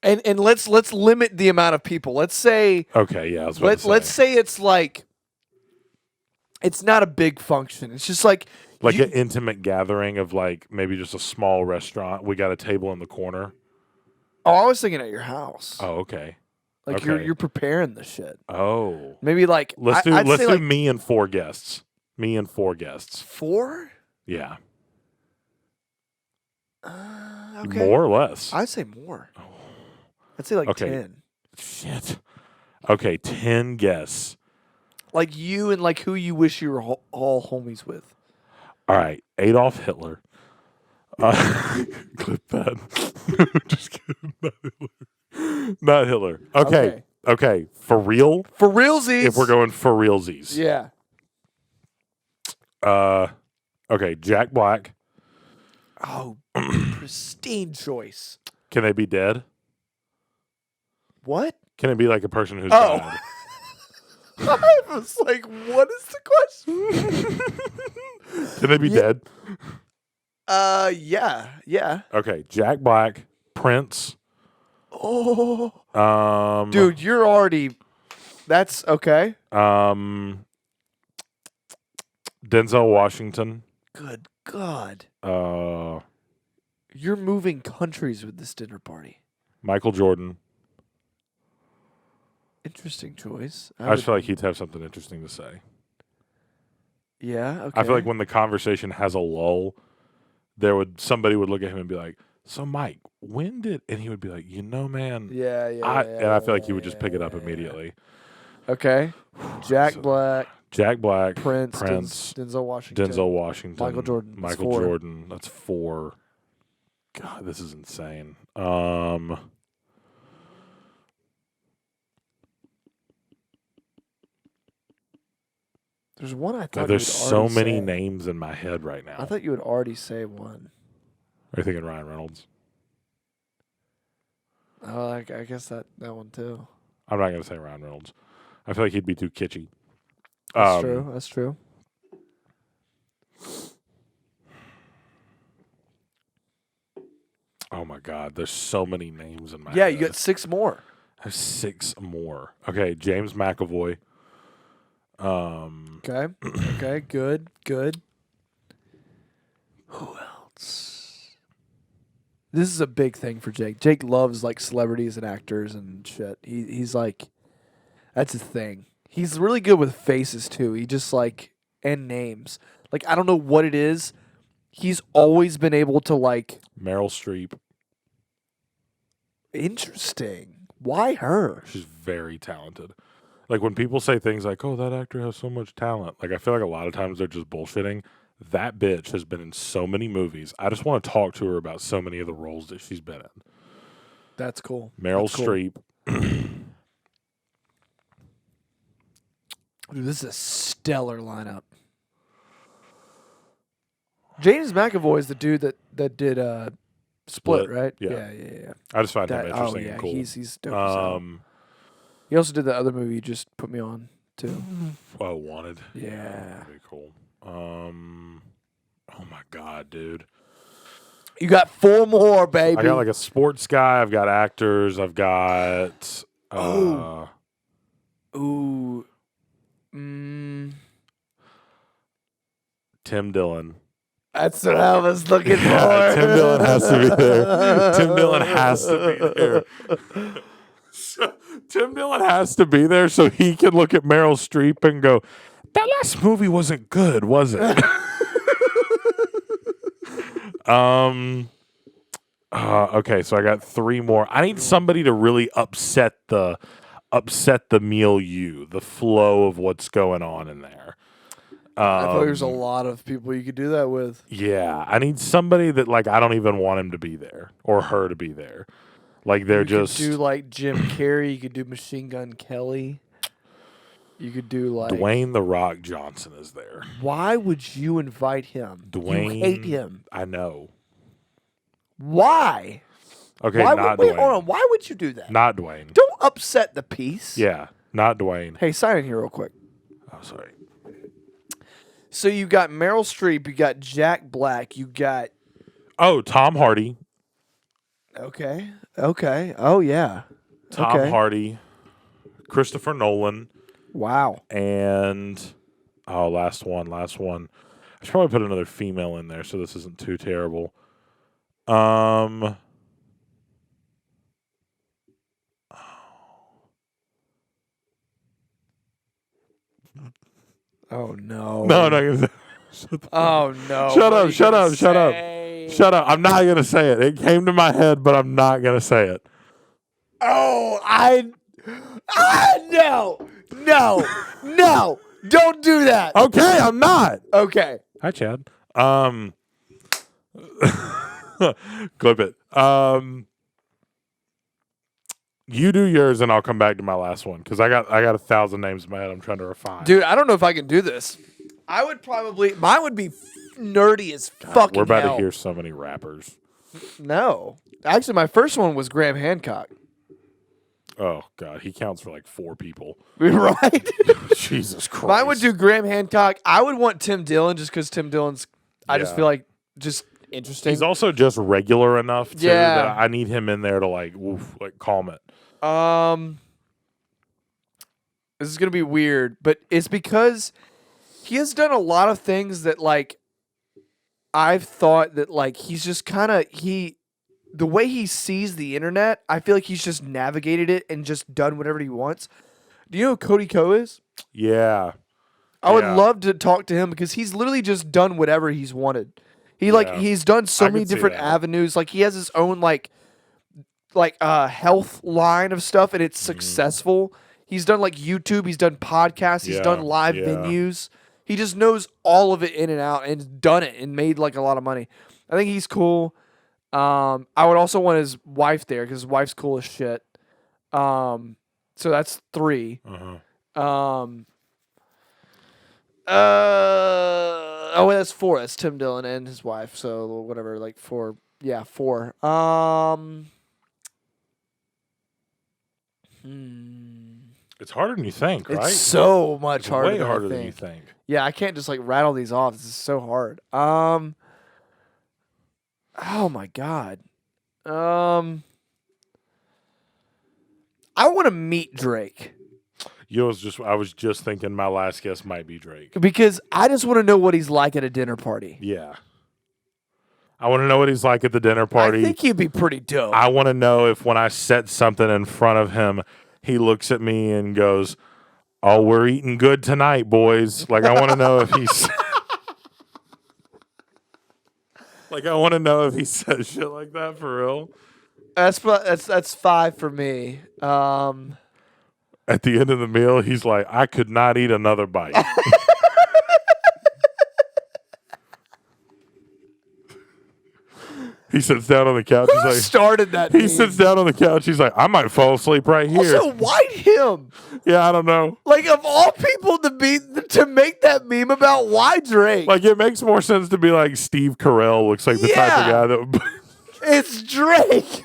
And let's limit the amount of people. Let's say Okay, yeah. I was about to let's say. say it's like it's not a big function. It's just like Like you- an intimate gathering of like maybe just a small restaurant. We got a table in the corner. Oh, I was thinking at your house. Oh, okay. Like okay. you're preparing the shit. Oh. Maybe like Let's I'd do say like me and 4 guests. Me and 4 guests. 4? Yeah. Okay. More or less. I'd say more. I'd say like Okay. 10. Shit. Okay, 10 guests. Like you and like who you wish you were all homies with. All right, Adolf Hitler. Clip that. Just kidding. Not Hitler. Not Hitler. Okay. For real? For realsies. If we're going for realsies. Yeah. Okay, Jack Black. Oh, pristine choice. Can they be dead? What? Can it be like a person who's Oh. died? I was like, what is the question? Can they be dead? Yeah. Okay, Jack Black, Prince. Oh. Dude, you're already that's okay. Denzel Washington. Good God. Uh You're moving countries with this dinner party. Michael Jordan. Interesting choice. I just feel like he'd have something interesting to say. Yeah. Okay. I feel like when the conversation has a lull, somebody would look at him and be like, "So Mike, when did?" And he would be like, "Man, Yeah. and I feel like he would just pick it up immediately." Okay. Jack So, Black, Jack Black, Prince, Prince, Denzel Washington, Denzel Washington, Michael Jordan. That's Michael 4. Jordan. That's 4. God, this is insane. There's one I God, thought there's you would so already many say. names in my head right now. I thought you would already say one. Are you thinking Ryan Reynolds? Oh, I guess that one too. I'm not going to say Ryan Reynolds. I feel like he'd be too kitschy. That's true. That's true. Oh my God, there's so many names in my Yeah, head. you got 6 more. I have 6 more. Okay, James McAvoy. Okay. Okay. Good. Good. Who else? This is a big thing for Jake. Jake loves like celebrities and actors and shit. He's like, that's his thing. He's really good with faces too. He just like and names. Like I don't know what it is. He's always been able to like. Meryl Streep. Interesting. Why her? She's very talented. Like when people say things like, "Oh, that actor has so much talent," like I feel like a lot of times they're just bullshitting. That bitch has been in so many movies. I just want to talk to her about so many of the roles that she's been in. That's cool. Meryl That's cool. Streep. Dude, this is a stellar lineup. James McAvoy is the dude that did Split, right? Yeah. Yeah. I just find That, him interesting oh yeah, and cool. he's dope as hell. He also did the other movie you just put me on too. Oh, Wanted. Yeah. That'd be cool. Oh my God, dude. You got 4 more, baby. I got like a sports guy. I've got actors. I've got. Ooh. Tim Dillon. That's what I was looking for. Yeah, Tim Dillon has to be there. Tim Dillon has to be there. Tim Dillon has to be there so he can look at Meryl Streep and go, "That last movie wasn't good, was it?" Okay, so I got 3 more. I need somebody to really upset the milieu, the flow of what's going on in there. I thought there's a lot of people you could do that with. Yeah, I need somebody that like I don't even want him to be there or her to be there. Like they're just You could do like Jim Carrey. You could do Machine Gun Kelly. You could do like Dwayne "The Rock" Johnson is there. Why would you invite him? Dwayne, you hate him. I know. Why? Okay, Why not wait, Dwayne. hold on. Why would you do that? Not Dwayne. Don't upset the peace. Yeah, not Dwayne. Hey, sign in here real quick. Oh, sorry. So you got Meryl Streep, you got Jack Black, you got Tom Hardy. Okay. Oh yeah. Tom Hardy, Christopher Nolan, Wow. and last one. I should probably put another female in there so this isn't too terrible. Oh no. No, no. Oh no. Shut What up, are you shut gonna up, shut up. say? Shut up. I'm not going to say it. It came to my head, but I'm not going to say it. Oh, no. No. Don't do that. Okay, I'm not. Okay. Hi, Chad. Clip it. You do yours, and I'll come back to my last one because I got 1,000 names in my head. I'm trying to refine. Dude, I don't know if I can do this. Mine would be nerdy as fucking We're about hell. to hear so many rappers. No. Actually, my first one was Graham Hancock. Oh God, he counts for like 4 people. Right? Jesus Christ. Mine would do Graham Hancock. I would want Tim Dillon just because Tim Dillon's, I just Yeah. feel like, just interesting. He's also just regular enough too Yeah. that I need him in there to like calm it. This is going to be weird, but it's because he has done a lot of things that, like, I've thought that, like, he's just kind of, the way he sees the internet, I feel like he's just navigated it and just done whatever he wants. Do you know who Cody Ko is? Yeah. I would Yeah. love to talk to him because he's literally just done whatever he's wanted. Yeah. He's done so I many could see different that. avenues. Like he has his own health line of stuff, and it's successful. He's done like YouTube. He's done podcasts. He's done Yeah, live yeah. venues. He just knows all of it in and out and done it and made like a lot of money. I think he's cool. I would also want his wife there because his wife's cool as shit. So that's 3. Uh-huh. That's 4. That's Tim Dillon and his wife. So whatever, like 4. Yeah, 4. It's harder than you think, right? It's so much It's harder. way than harder I than think. you think. Yeah, I can't just like rattle these off. This is so hard. Oh my god. I want to meet Drake I was just thinking my last guess might be Drake. because I just want to know what he's like at a dinner party. Yeah. I want to know what he's like at the dinner party. I think he'd be pretty dope. I want to know if when I set something in front of him, he looks at me and goes, "Oh, we're eating good tonight, boys." Like I want to know if he's like I want to know if he says shit like that for real. That's 5 for me. At the end of the meal, he's like, "I could not eat another bite." He sits down on the couch. Who He's like, started that? he meme? sits down on the couch. He's like, "I might fall asleep right here." Also, why him? Yeah, I don't know. Like of all people to make that meme about, why Drake? Like it makes more sense to be like Steve Carell looks like the type of guy that would. It's Drake.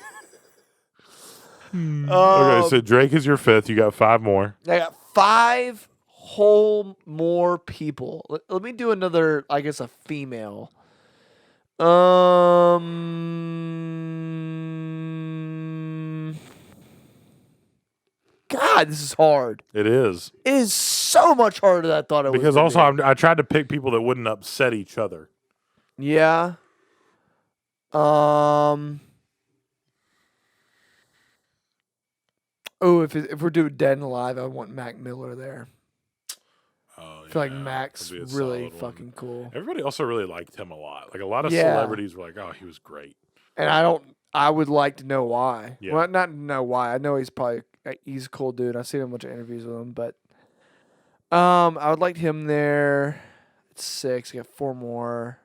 Okay, so Drake is your 5th. You got 5 more. I got 5 whole more people. Let me do another, I guess, a female. God, this is hard. It is. It is so much harder than I thought it would. Because also I tried to pick people that wouldn't upset each other. Yeah. Oh, if we're doing Dead and Alive, I want Mac Miller there. Oh, I feel like Mac's that'd be a really solid one. fucking cool. Everybody also really liked him a lot. Like a lot of Yeah. celebrities were like, "Oh, he was great." And I would like to know why. Yeah. Well, not know why. I know he's a cool dude. I've seen a bunch of interviews with him, but I would like him there. It's 6. I got 4 more.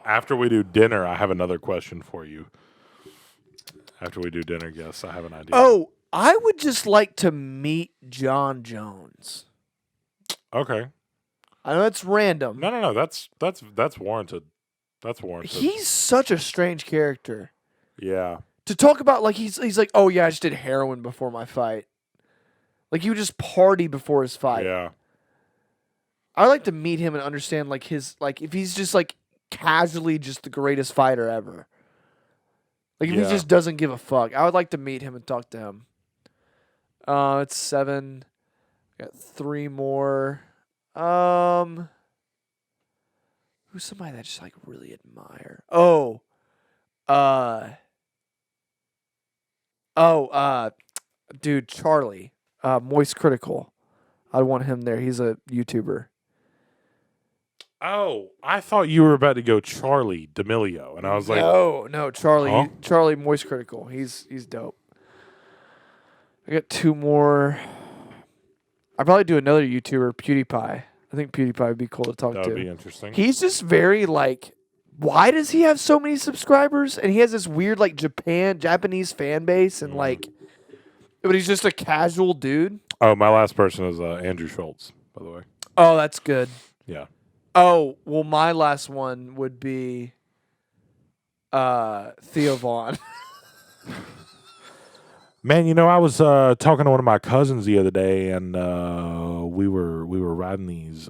After we do dinner, I have another question for you. After we do dinner, yes, I have an idea. Oh, I would just like to meet John Jones. Okay. I know it's random. No. That's warranted. That's warranted. He's such a strange character. Yeah. To talk about, like, he's like, oh yeah, I just did heroin before my fight. Like, he would just party before his fight. Yeah. I'd like to meet him and understand, like, if he's just, like, casually just the greatest fighter ever. Like, if he Yeah. just doesn't give a fuck. I would like to meet him and talk to him. It's 7. Got 3 more. Who's somebody that I just, like, really admire? Dude, Charlie. Moist Critical. I want him there. He's a YouTuber. Oh, I thought you were about to go Charlie D'Amelio, and I was like, no, Charlie. Huh? Charlie Moist Critical. He's dope. I got 2 more. I'd probably do another YouTuber, PewDiePie. I think PewDiePie would be cool to talk that to. would be interesting. He's just very like, why does he have so many subscribers? And he has this weird like Japanese fan base, and like, but he's just a casual dude. Oh, my last person is Andrew Schultz, by the way. Oh, that's good. Yeah. Oh, well, my last one would be Theo Vaughn. Man, I was talking to one of my cousins the other day, and we were riding these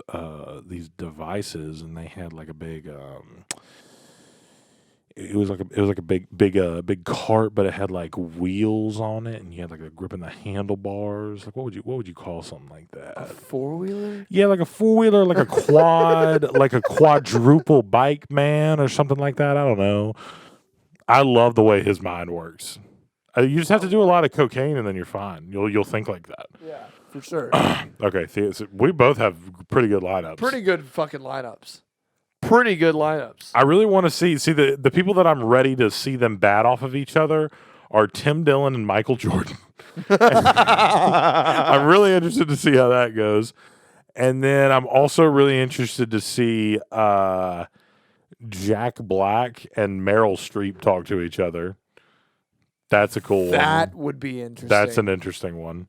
devices, and they had like a big. It was like a big cart, but it had like wheels on it, and you had like a grip in the handlebars. Like what would you call something like that? A 4-wheeler? Yeah, like a 4-wheeler, like a quad, like a quadruple bike, man, or something like that. I don't know. I love the way his mind works. You just have to do a lot of cocaine and then you're fine. You'll think like that. Yeah, for sure. Okay, so we both have pretty good lineups. Pretty good fucking lineups. Pretty good lineups. I really want to see the people that I'm ready to see them bat off of each other are Tim Dillon and Michael Jordan. I'm really interested to see how that goes. And then I'm also really interested to see Jack Black and Meryl Streep talk to each other. That's a cool one. That would be interesting. That's an interesting one.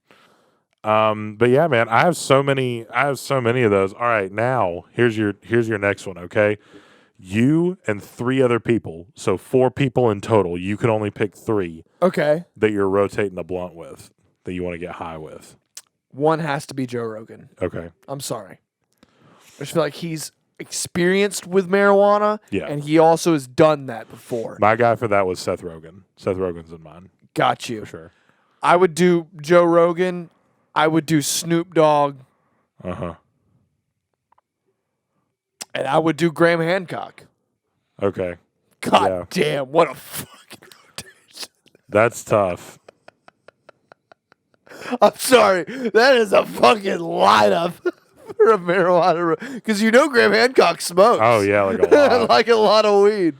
But yeah, man, I have so many of those. All right, now here's your next one, okay? You and 3 other people, so 4 people in total. You can only pick 3 Okay. that you're rotating the blunt with, that you want to get high with. One has to be Joe Rogan. Okay. I'm sorry. I just feel like he's experienced with marijuana, Yeah. and he also has done that before. My guy for that was Seth Rogen. Seth Rogen's in mine, Got you. for sure. I would do Joe Rogan. I would do Snoop Dogg, Uh-huh. and I would do Graham Hancock. Okay. God Yeah. damn, what a fucking rotation. That's tough. I'm sorry. That is a fucking lineup for a marijuana. Because you know Graham Hancock smokes. Oh, yeah, like a lot. Like a lot of weed.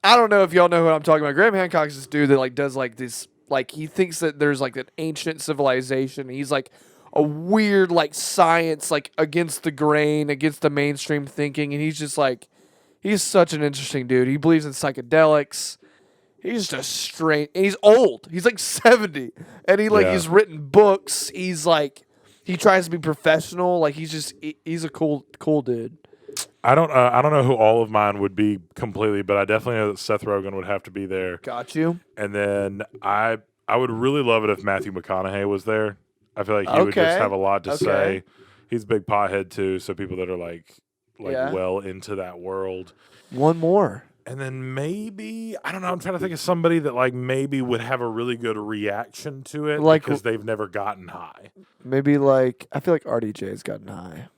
I don't know if y'all know what I'm talking about. Graham Hancock's this dude that like does like this, like he thinks that there's like an ancient civilization. He's like a weird like science, like against the grain, against the mainstream thinking. And he's just like, he's such an interesting dude. He believes in psychedelics. He's just straight. And he's old. He's like 70. And he's written books. He's like, he tries to be professional. Like he's a cool dude. I don't know who all of mine would be completely, but I definitely know that Seth Rogen would have to be there. Got you. And then I would really love it if Matthew McConaughey was there. I feel like he would just have a lot to say. He's a big pothead too, so people that are like well into that world. One more. And then maybe, I don't know, I'm trying to think of somebody that like maybe would have a really good reaction to it Like because they've never gotten high. Maybe like, I feel like RDJ's gotten high.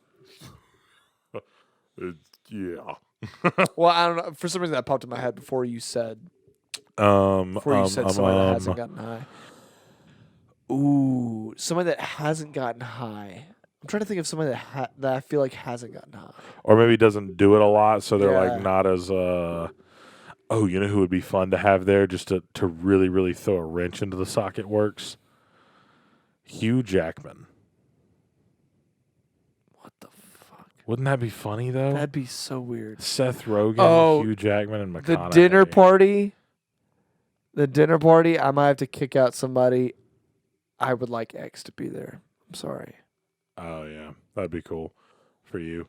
Yeah. Well, I don't know. For some reason that popped in my head before you said somebody that hasn't gotten high. Ooh, somebody that hasn't gotten high. I'm trying to think of somebody that I feel like hasn't gotten high. Or maybe doesn't do it a lot, so they're Yeah. like not as you know who would be fun to have there just to really, really throw a wrench into the socket works? Hugh Jackman. What the fuck? Wouldn't that be funny though? That'd be so weird. Seth Rogen, Oh, Hugh Jackman, and McConaughey. The dinner party. I might have to kick out somebody. I would like X to be there. I'm sorry. Oh yeah, that'd be cool for you.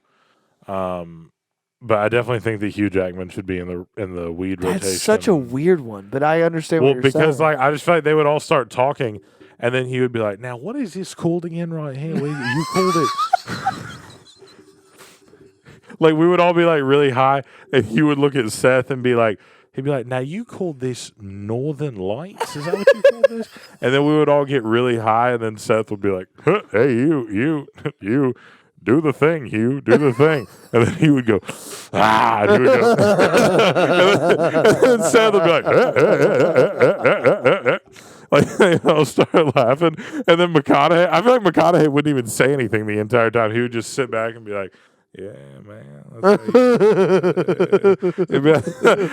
But I definitely think that Hugh Jackman should be in the weed rotation. That's such a weird one, but I understand what you're saying. Well, because like I just feel like they would all start talking, and then he would be like, "Now, what is this called again, right here? You called it." Like we would all be like really high, and he would look at Seth and be like, he'd be like, "Now you called this Northern Lights? Is that what you called this?" And then we would all get really high, and then Seth would be like, huh, "Hey, you, do the thing, Hugh, do the thing." And then he would go, "Ah," and he would go, and then Seth would be like, like they all start laughing, and then McConaughey. I feel like McConaughey wouldn't even say anything the entire time. He would just sit back and be like, "Yeah, man." That's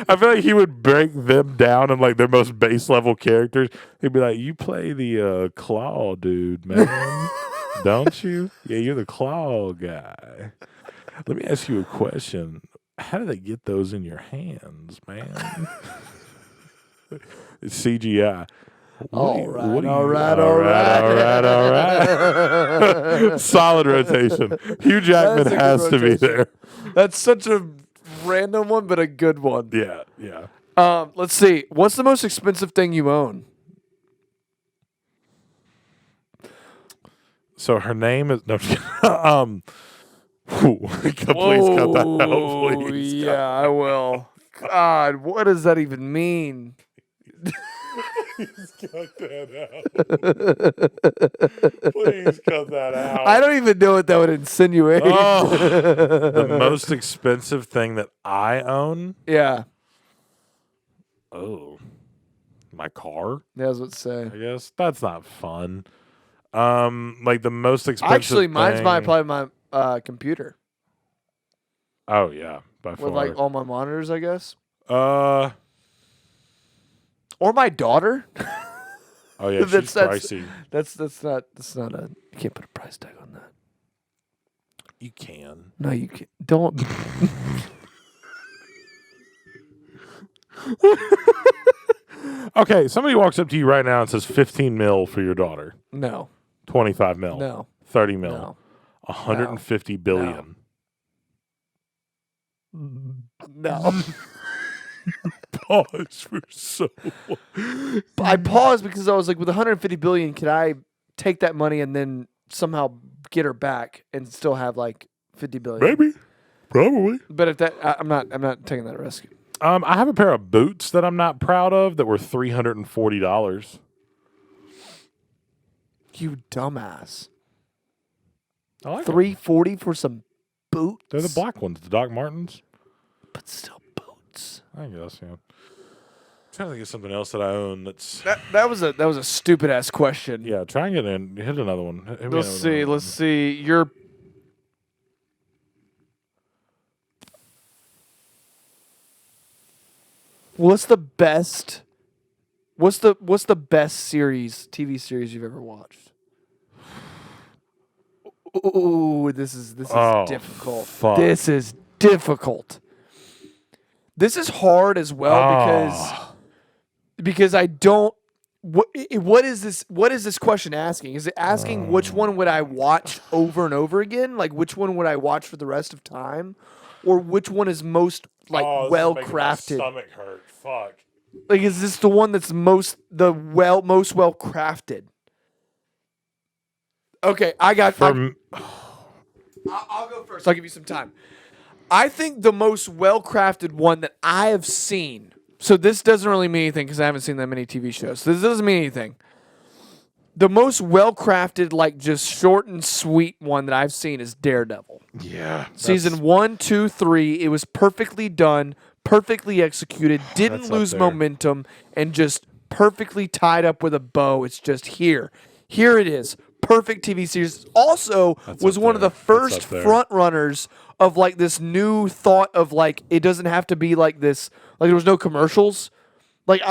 I feel like he would break them down in like their most base level characters. He'd be like, "You play the claw dude, man, don't you? Yeah, you're the claw guy. Let me ask you a question. How do they get those in your hands, man?" It's CGI. All right. Solid rotation. Hugh Jackman has to be there. That's such a random one, but a good one. Yeah, yeah. Let's see. What's the most expensive thing you own? So her name is no. Please cut that out. Please. Yeah, I will. God, what does that even mean? Please cut that out. Please cut that out. I don't even know what that would insinuate. Oh, the most expensive thing that I own? Yeah. Oh, my car. Yeah, I was about to say. I guess that's not fun. Like the most expensive. Actually, mine's thing, probably my computer Oh yeah, by far. with like all my monitors, I guess, uh. or my daughter. Oh yeah, she's pricey. That's not a. You can't put a price tag on that. You can. No, you can't. Don't. Okay, somebody walks up to you right now and says 15 mil for your daughter. No. 25 mil. No. 30 mil. No. 150 billion. No. Pause for so I paused because I was like, with 150 billion, can I take that money and then somehow get her back and still have like 50 billion? Maybe. Probably. But if that, I'm not taking that risk. I have a pair of boots that I'm not proud of that were $340. You dumbass. I like them. $340 for some boots? They're the black ones, the Doc Martens. But still boots. I guess, yeah. I'm trying to think of something else that I own that's... That was a stupid ass question. Yeah, try and get in. Hit another one. Hit me Let's another see. one. Let's see. Your What's the best series, TV series you've ever watched? Ooh, this is difficult. Fuck. This is difficult. This is hard as well because I don't. What is this question asking? Is it asking which one would I watch over and over again? Like which one would I watch for the rest of time, or which one is most well crafted? My stomach hurt. Fuck. Like, is this the one that's most well crafted? Okay, I'll go first. I'll give you some time. I think the most well crafted one that I have seen. So this doesn't really mean anything because I haven't seen that many TV shows. So this doesn't mean anything. The most well crafted, like just short and sweet one that I've seen is Daredevil. Yeah. Season 1, 2, 3. It was perfectly done, perfectly executed, didn't lose momentum, and just perfectly tied up with a bow. It's just here. Here it is. Perfect TV series. Also was one of the first front runners of like this new thought of like it doesn't have to be like this. Like there was no commercials. Like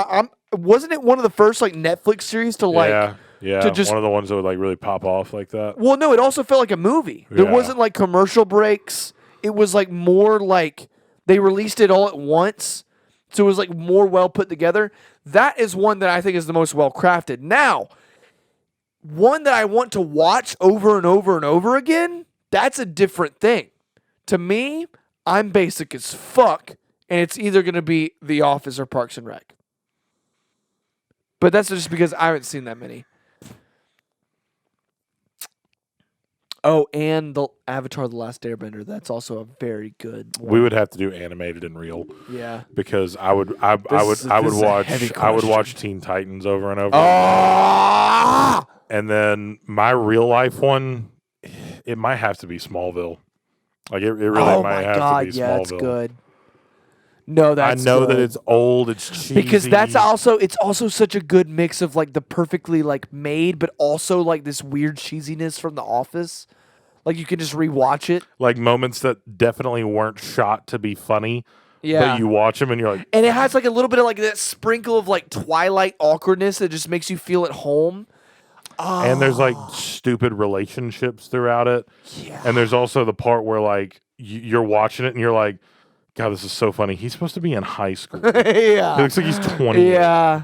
wasn't it one of the first like Netflix series to like to just one of the ones that would like really pop off like that? Well, no, it also felt like a movie. There wasn't like commercial breaks. It was like more like they released it all at once. So it was like more well put together. That is one that I think is the most well crafted. Now, one that I want to watch over and over and over again, that's a different thing. To me, I'm basic as fuck, and it's either going to be The Office or Parks and Rec. But that's just because I haven't seen that many. Oh, and the Avatar: The Last Airbender. That's also a very good one. We would have to do animated and real. Yeah. Because I would watch Teen Titans over and over. Oh! And then my real life one, it might have to be Smallville. Like it really might have to be Smallville. Yeah, it's good. No, that's I know good. that it's old, it's cheesy. Because it's also such a good mix of like the perfectly like made, but also like this weird cheesiness from The Office. Like you can just rewatch it. Like moments that definitely weren't shot to be funny. Yeah. But you watch them and you're like, and it has like a little bit of like that sprinkle of like Twilight awkwardness that just makes you feel at home. And there's like stupid relationships throughout it. Yeah. And there's also the part where like you're watching it and you're like, God, this is so funny. He's supposed to be in high school. Yeah. It looks like he's 20. Yeah.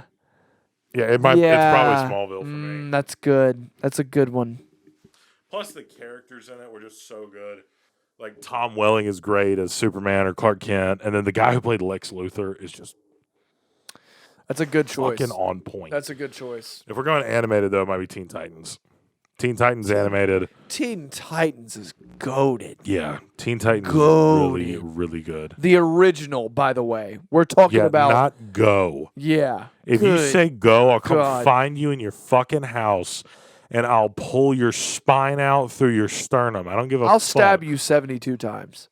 Yeah, it's probably Smallville for me. That's good. That's a good one. Plus the characters in it were just so good. Like Tom Welling is great as Superman or Clark Kent. And then the guy who played Lex Luthor is just that's a good choice. fucking on point. That's a good choice. If we're going animated, though, it might be Teen Titans. Teen Titans animated. Teen Titans is goated. Yeah, Teen Titans is really, really good. The original, by the way. We're talking about... not Go. Yeah. If you say Go, I'll come find you in your fucking house, and I'll pull your spine out through your sternum. I don't give a fuck. I'll stab you 72 times.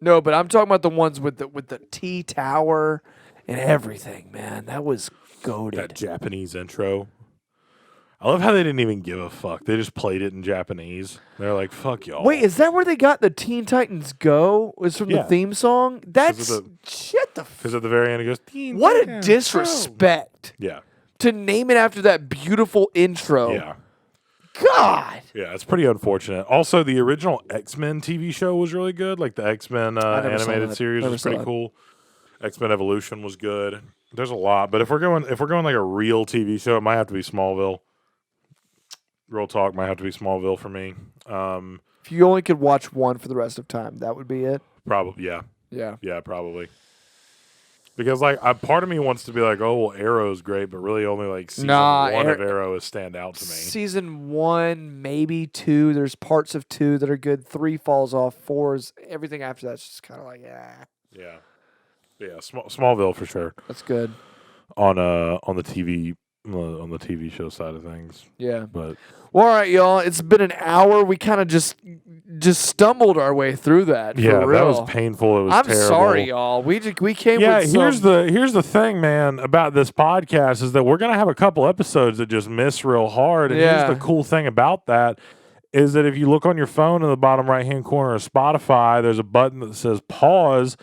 No, but I'm talking about the ones with the T Tower and everything, man. That was goated. That Japanese intro. I love how they didn't even give a fuck. They just played it in Japanese. They're like, fuck y'all. Wait, is that where they got the Teen Titans Go? Was from the Yeah. theme song? That's shit. Because at the very end it goes, Teen What a Titans disrespect Go. Yeah. to name it after that beautiful intro. Yeah. God. Yeah, it's pretty unfortunate. Also, the original X-Men TV show was really good. Like the X-Men never saw animated that. series Never was saw pretty that. cool. X-Men Evolution was good. There's a lot, but if we're going like a real TV show, it might have to be Smallville. Real talk might have to be Smallville for me. If you only could watch one for the rest of time, that would be it. Probably, yeah. Yeah. Yeah, probably. Because like, part of me wants to be like, oh, well, Arrow's great, but really only like season one of Arrow is stand out to me. Season 1, maybe 2. There's parts of 2 that are good. 3 falls off. 4's everything after that's just kind of like, yeah. Yeah, yeah. Smallville for sure. That's good. On the TV show side of things. Yeah. But Well, all right, y'all. It's been an hour. We kind of just stumbled our way through that. yeah, for real. that was painful. It was I'm terrible. sorry, y'all. We came Yeah, with here's some... the thing, man, about this podcast is that we're gonna have a couple episodes that just miss real hard. And Yeah. here's the cool thing about that is that if you look on your phone in the bottom right hand corner of Spotify, there's a button that says pause.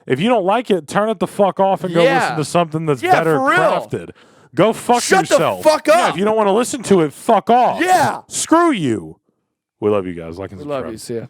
If you don't like it, turn it the fuck off and go Yeah. listen to something that's Yeah, better for real. crafted. Go fuck Shut the yourself. fuck Yeah, up. if you don't want to listen to it, fuck off. Yeah. Screw you. We love you guys. Like and We subscribe. love you. See ya.